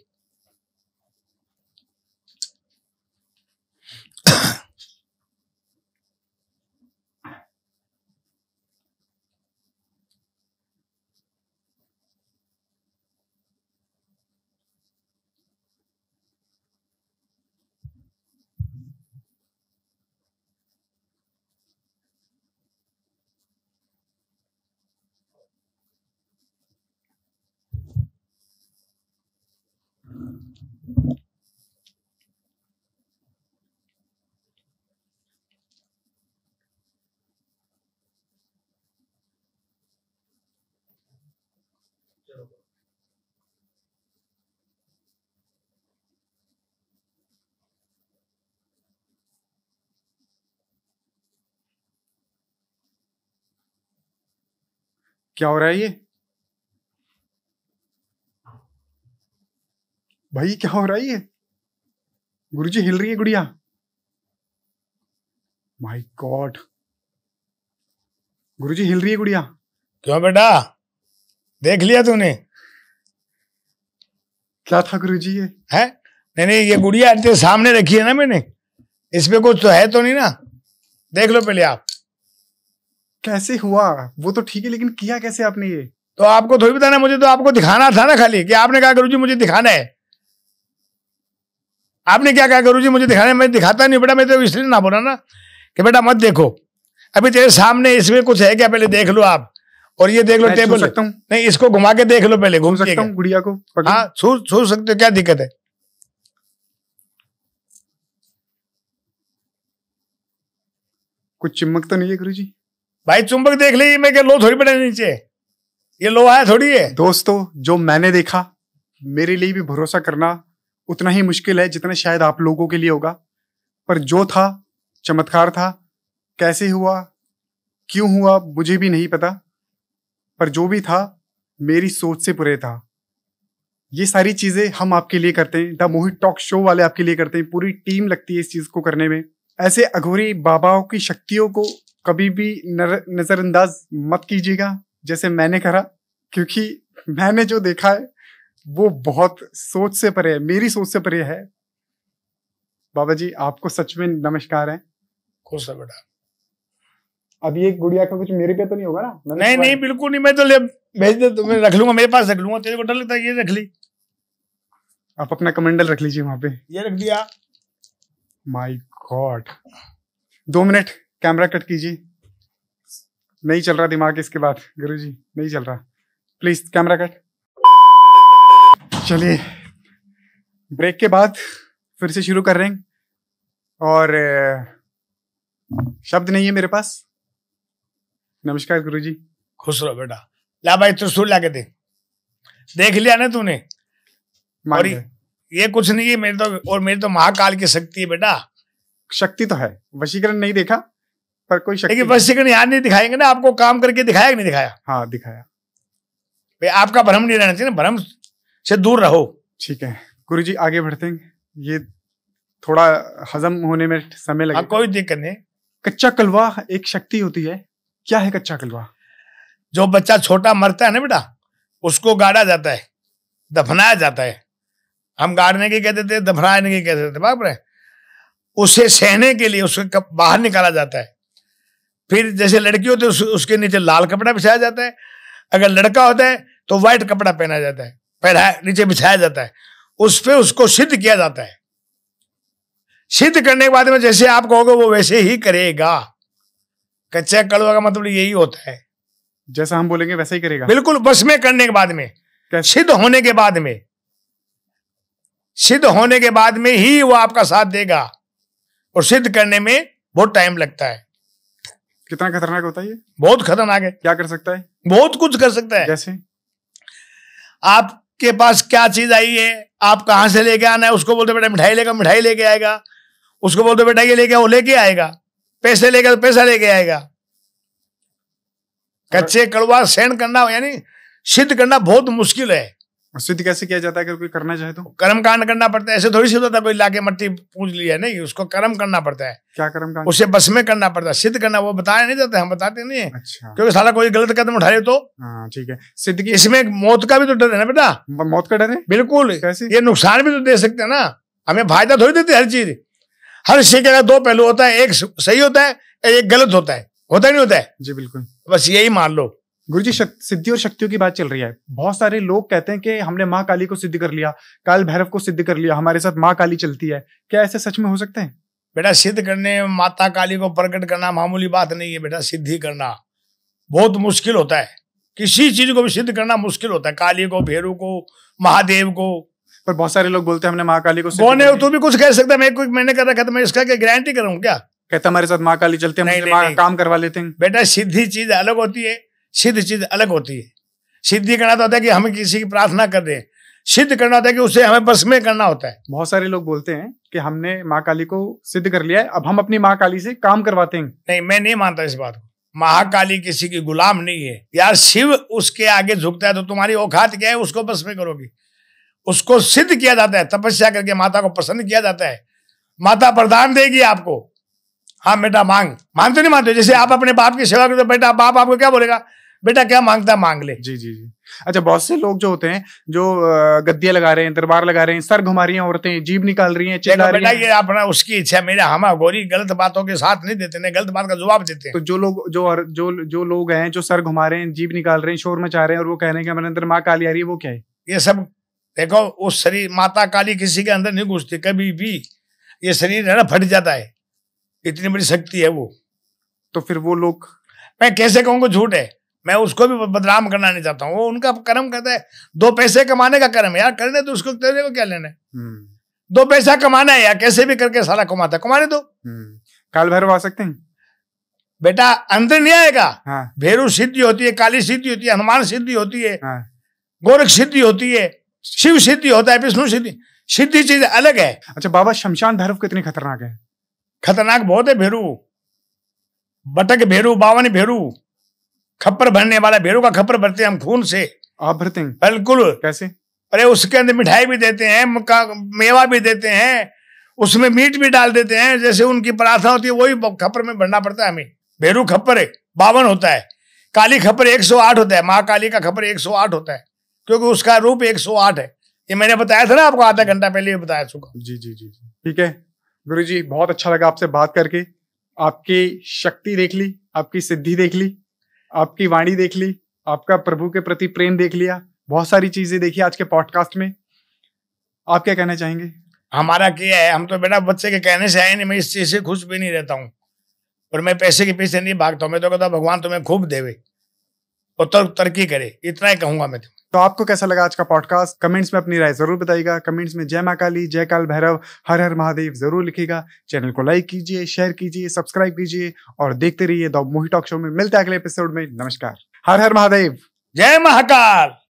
क्या हो रहा है ये? भाई क्या हो रहा है ये? गुरुजी हिल रही है गुड़िया। माय गॉड, गुरुजी हिल रही है गुड़िया। क्यों बेटा, देख लिया तूने? क्या था गुरुजी ये? है नहीं नहीं, ये गुड़िया तेरे सामने रखी है ना मैंने, इसमें कुछ तो है तो नहीं ना? देख लो पहले आप। कैसे हुआ? वो तो ठीक है, लेकिन किया कैसे आपने ये? तो आपको थोड़ी बताना, मुझे तो आपको दिखाना था ना खाली, कि आपने कहा गुरुजी मुझे दिखाना है। आपने क्या कहा गुरुजी मुझे दिखाना है? मैं दिखाता नहीं बेटा, मैं तो इसलिए ना बोला ना कि बेटा मत देखो, अभी तेरे सामने इसमें कुछ है क्या, पहले देख लो आप। और ये देख लो टेबल, सकता हूँ? नहीं इसको घुमा के देख लो पहले, घूम सकता हूँ गुड़िया को? हाँ छू सकते हो, क्या दिक्कत है? कुछ चिमक तो नहीं है गुरुजी? भाई चुंबक देख ली, मैं क्या लो थोड़ी पड़े नीचे, ये लोहा है थोड़ी है। दोस्तों, जो मैंने देखा, मेरे लिए भी भरोसा करना उतना ही मुश्किल है जितना शायद आप लोगों के लिए होगा, पर जो था चमत्कार था। कैसे हुआ, क्यों हुआ, मुझे भी नहीं पता, पर जो भी था मेरी सोच से परे था। ये सारी चीजें हम आपके लिए करते हैं, द मोहित टॉक शो वाले आपके लिए करते हैं, पूरी टीम लगती है इस चीज को करने में। ऐसे अघोरी बाबाओं की शक्तियों को कभी भी नजरअंदाज मत कीजिएगा जैसे मैंने करा, क्योंकि मैंने जो देखा है वो बहुत सोच से परे है, मेरी सोच से परे है। बाबा जी आपको सच में नमस्कार है। खुश है बेटा। अब ये गुड़िया का कुछ मेरे पे तो नहीं होगा ना? नहीं नहीं बिल्कुल नहीं, मैं तो ले भेज दे, तुम्हें रख लूंगा, मेरे पास रख लूंगा। तेरे को डर लगता है, ये रख ली, आप अपना कमंडल रख लीजिए वहां पे। ये रख दिया। My God, 2 minute camera cut कीजिए। नहीं चल रहा दिमाग इसके बाद गुरुजी, नहीं चल रहा, प्लीज कैमरा कट। चलिए, ब्रेक के बाद फिर से शुरू कर रहे हैं, और शब्द नहीं है मेरे पास। नमस्कार गुरुजी। खुश रहो बेटा। ला भाई त्रिशूल ला के देख लिया ना तूने? और ये कुछ नहीं है मेरे तो, और मेरी तो महाकाल की शक्ति है बेटा। शक्ति तो है, वशीकरण नहीं देखा, पर कोई शक्ति। लेकिन वशीकरण यहाँ नहीं दिखाएंगे ना, आपको काम करके दिखाया कि नहीं दिखाया? हाँ दिखाया। भाई आपका भ्रम नहीं रहना चाहिए ना, भ्रम से दूर रहो। ठीक है गुरुजी, आगे बढ़ते हैं। ये थोड़ा हजम होने में समय लगेगा। कोई दिक्कत नहीं। कच्चा कलवा एक शक्ति होती है, क्या है कच्चा कलवा? जो बच्चा छोटा मरता है ना बेटा, उसको गाड़ा जाता है, दफनाया जाता है। हम गाड़ने की कहते थे, दफनाने की कहते थे बाप रे। उसे सहने के लिए उसको बाहर निकाला जाता है। फिर जैसे लड़की होती है उसके नीचे लाल कपड़ा बिछाया जाता है, अगर लड़का होता है तो व्हाइट कपड़ा पहना जाता है, नीचे बिछाया जाता है, उस पे उसको सिद्ध किया जाता है। सिद्ध करने के बाद में जैसे आप कहोगे वो वैसे ही करेगा। कच्चा कड़वा का मतलब यही होता है, जैसा हम बोलेंगे वैसा ही करेगा। बिल्कुल, बस में करने के बाद में, सिद्ध होने के बाद में, सिद्ध होने के बाद में ही वो आपका साथ देगा। और सिद्ध करने में बहुत टाइम लगता है। कितना खतरनाक होता है ये? बहुत खतरनाक है। क्या कर सकता है? बहुत कुछ कर सकता है। जैसे आपके पास क्या चीज आई है, आप कहां से लेके आना है, उसको बोलते बेटा मिठाई लेगा, मिठाई लेके आएगा। उसको बोलते बेटा ये लेके, वो लेके आएगा। पैसे लेगा तो पैसा लेके आएगा। कच्चे कड़वा सहन करना यानी सिद्ध करना बहुत मुश्किल है। सिद्ध कैसे किया जाता है? अगर कोई करना चाहे तो कर्म कांड करना पड़ता है। ऐसे थोड़ी सिद्ध होता है कोई लाके मट्टी पूछ लिया, नहीं, उसको कर्म करना पड़ता है। क्या कर्म कांड? उसे बस में करना पड़ता है। सिद्ध करना वो बताया नहीं जाता, हम बताते नहीं है। अच्छा, क्योंकि साला कोई गलत कदम उठाए तो। हाँ ठीक है। सिद्ध की इसमें मौत का भी तो डर है ना बेटा। मौत का डर है? बिल्कुल। कैसे? ये नुकसान भी तो दे सकते हैं ना, हमें फायदा थोड़ी देते हर चीज। हर सिक्के का 2 पहलू होता है, एक सही होता है, एक गलत होता है। होता नहीं होता है? जी बिल्कुल। बस यही मान लो। गुरुजी, सिद्धि और शक्तियों की बात चल रही है। बहुत सारे लोग कहते हैं कि हमने माँ काली को सिद्ध कर लिया, काल भैरव को सिद्ध कर लिया, हमारे साथ माँ काली चलती है। क्या ऐसे सच में हो सकते हैं? बेटा सिद्ध करने, माता काली को प्रकट करना मामूली बात नहीं है बेटा। सिद्धि करना बहुत मुश्किल होता है। किसी चीज को भी सिद्ध करना मुश्किल होता है। काली को, भैरव को, महादेव को। पर बहुत सारे लोग बोलते हैं हमने माँ काली को सिद्ध कौन है? तू भी कुछ कह सकता है। मैंने कर रखा, तो मैं इसका क्या गारंटी करूँ क्या? कहता हमारे साथ माँ काली चलते हैं, हम माँ का काम करवा लेते हैं। बेटा सिद्धि चीज अलग होती है, सिद्ध चीज अलग होती है। सिद्धि करना तो होता है कि हम किसी की प्रार्थना कर रहे हैं, सिद्ध करना होता है कि उसे हमें बस में करना होता है। बहुत सारे लोग बोलते हैं कि हमने माँ काली को सिद्ध कर लिया है, अब हम अपनी माँ काली से काम करवाते हैं। नहीं, मैं नहीं मानता इस बात को। महाकाली किसी की गुलाम नहीं है यार। शिव उसके आगे झुकता है तो तुम्हारी औकात क्या है उसको बस में करोगी? उसको सिद्ध किया जाता है, तपस्या करके माता को प्रसन्न किया जाता है। माता वरदान देगी आपको, हाँ बेटा मांग। मानते नहीं मानते? जैसे आप अपने बाप की सेवा करते हो, बेटा बाप आपको क्या बोलेगा? बेटा क्या मांगता है मांग ले। जी जी जी। अच्छा, बहुत से लोग जो होते हैं जो गद्दियां लगा रहे हैं, दरबार लगा रहे हैं, सर घुमा रही हैं औरतें, जीभ निकाल रही हैं, चिल्ला रही बेटा हैं। ये अपना उसकी इच्छा, मेरा हम गौरी गलत बातों के साथ नहीं देते, नहीं गलत बात का जवाब देते हैं। तो जो लोग हैं जो सर घुमा रहे हैं, जीभ निकाल रहे हैं, शोर मचा रहे हैं और वो कह रहे हैं कि हमारे अंदर माँ काली आ रही है, वो क्या है? ये सब देखो, उस शरीर माता काली किसी के अंदर नहीं घुसती कभी भी। ये शरीर है ना, फट जाता है, इतनी बड़ी शक्ति है वो। तो फिर वो लोग, मैं कैसे कहूँगा झूठ है? मैं उसको भी बदनाम करना नहीं चाहता हूँ। वो उनका कर्म करता है, 2 पैसे कमाने का कर्म है यार, करने तो उसको, तेरे को क्या लेना है? 2 पैसा कमाना है यार, कैसे भी करके सारा कमाता है, कमाने दो। काल भैरव आ सकते हैं बेटा, अंदर नहीं आएगा। हाँ। भैरव सिद्धि होती है, काली सिद्धि होती है, हनुमान सिद्धि होती है, हाँ। गोरख सिद्धि होती है, शिव सिद्धि होता है, विष्णु सिद्धि। सिद्धि चीज अलग है। अच्छा बाबा, शमशान भैरव कितने खतरनाक है? खतरनाक बहुत है भेरू, बटक भेरू, बावन भेरू, खप्पर भरने वाला भेरू का खप्पर भरते हैं हम खून से। आप भरते हैं? बिल्कुल। कैसे? अरे उसके अंदर मिठाई भी देते हैं, मेवा भी देते हैं, उसमें मीट भी डाल देते हैं, जैसे उनकी प्रार्थना होती है वही खप्पर में भरना पड़ता है हमें। भेरू खप्पर 52 होता है, काली खप्पर 108 होता है, माँ काली का खप्पर 108 होता है, क्योंकि उसका रूप 108 है। ये मैंने बताया था ना आपको, आधा घंटा पहले ही बताया चुका। जी जी जी। ठीक है गुरुजी, बहुत अच्छा लगा आपसे बात करके। आपकी शक्ति देख ली, आपकी सिद्धि देख ली, आपकी वाणी देख ली, आपका प्रभु के प्रति प्रेम देख लिया, बहुत सारी चीजें देखी आज के पॉडकास्ट में। आप क्या कहना चाहेंगे? हमारा क्या है, हम तो बेटा बच्चे के कहने से आए नहीं, मैं इस चीज से खुश भी नहीं रहता हूँ, और मैं पैसे के पीछे नहीं भागता हूँ। मैं तो कहता हूँ भगवान तुम्हें खूब देवे और तरक्की करे, इतना ही कहूंगा मैं। तो आपको कैसा लगा आज का पॉडकास्ट? कमेंट्स में अपनी राय जरूर बताइएगा। कमेंट्स में जय माँ काली, जय काल भैरव, हर हर महादेव जरूर लिखिएगा। चैनल को लाइक कीजिए, शेयर कीजिए, सब्सक्राइब कीजिए और देखते रहिए द मोही टॉक शो में। मिलते हैं अगले एपिसोड में। नमस्कार। हर हर महादेव, जय महाकाल।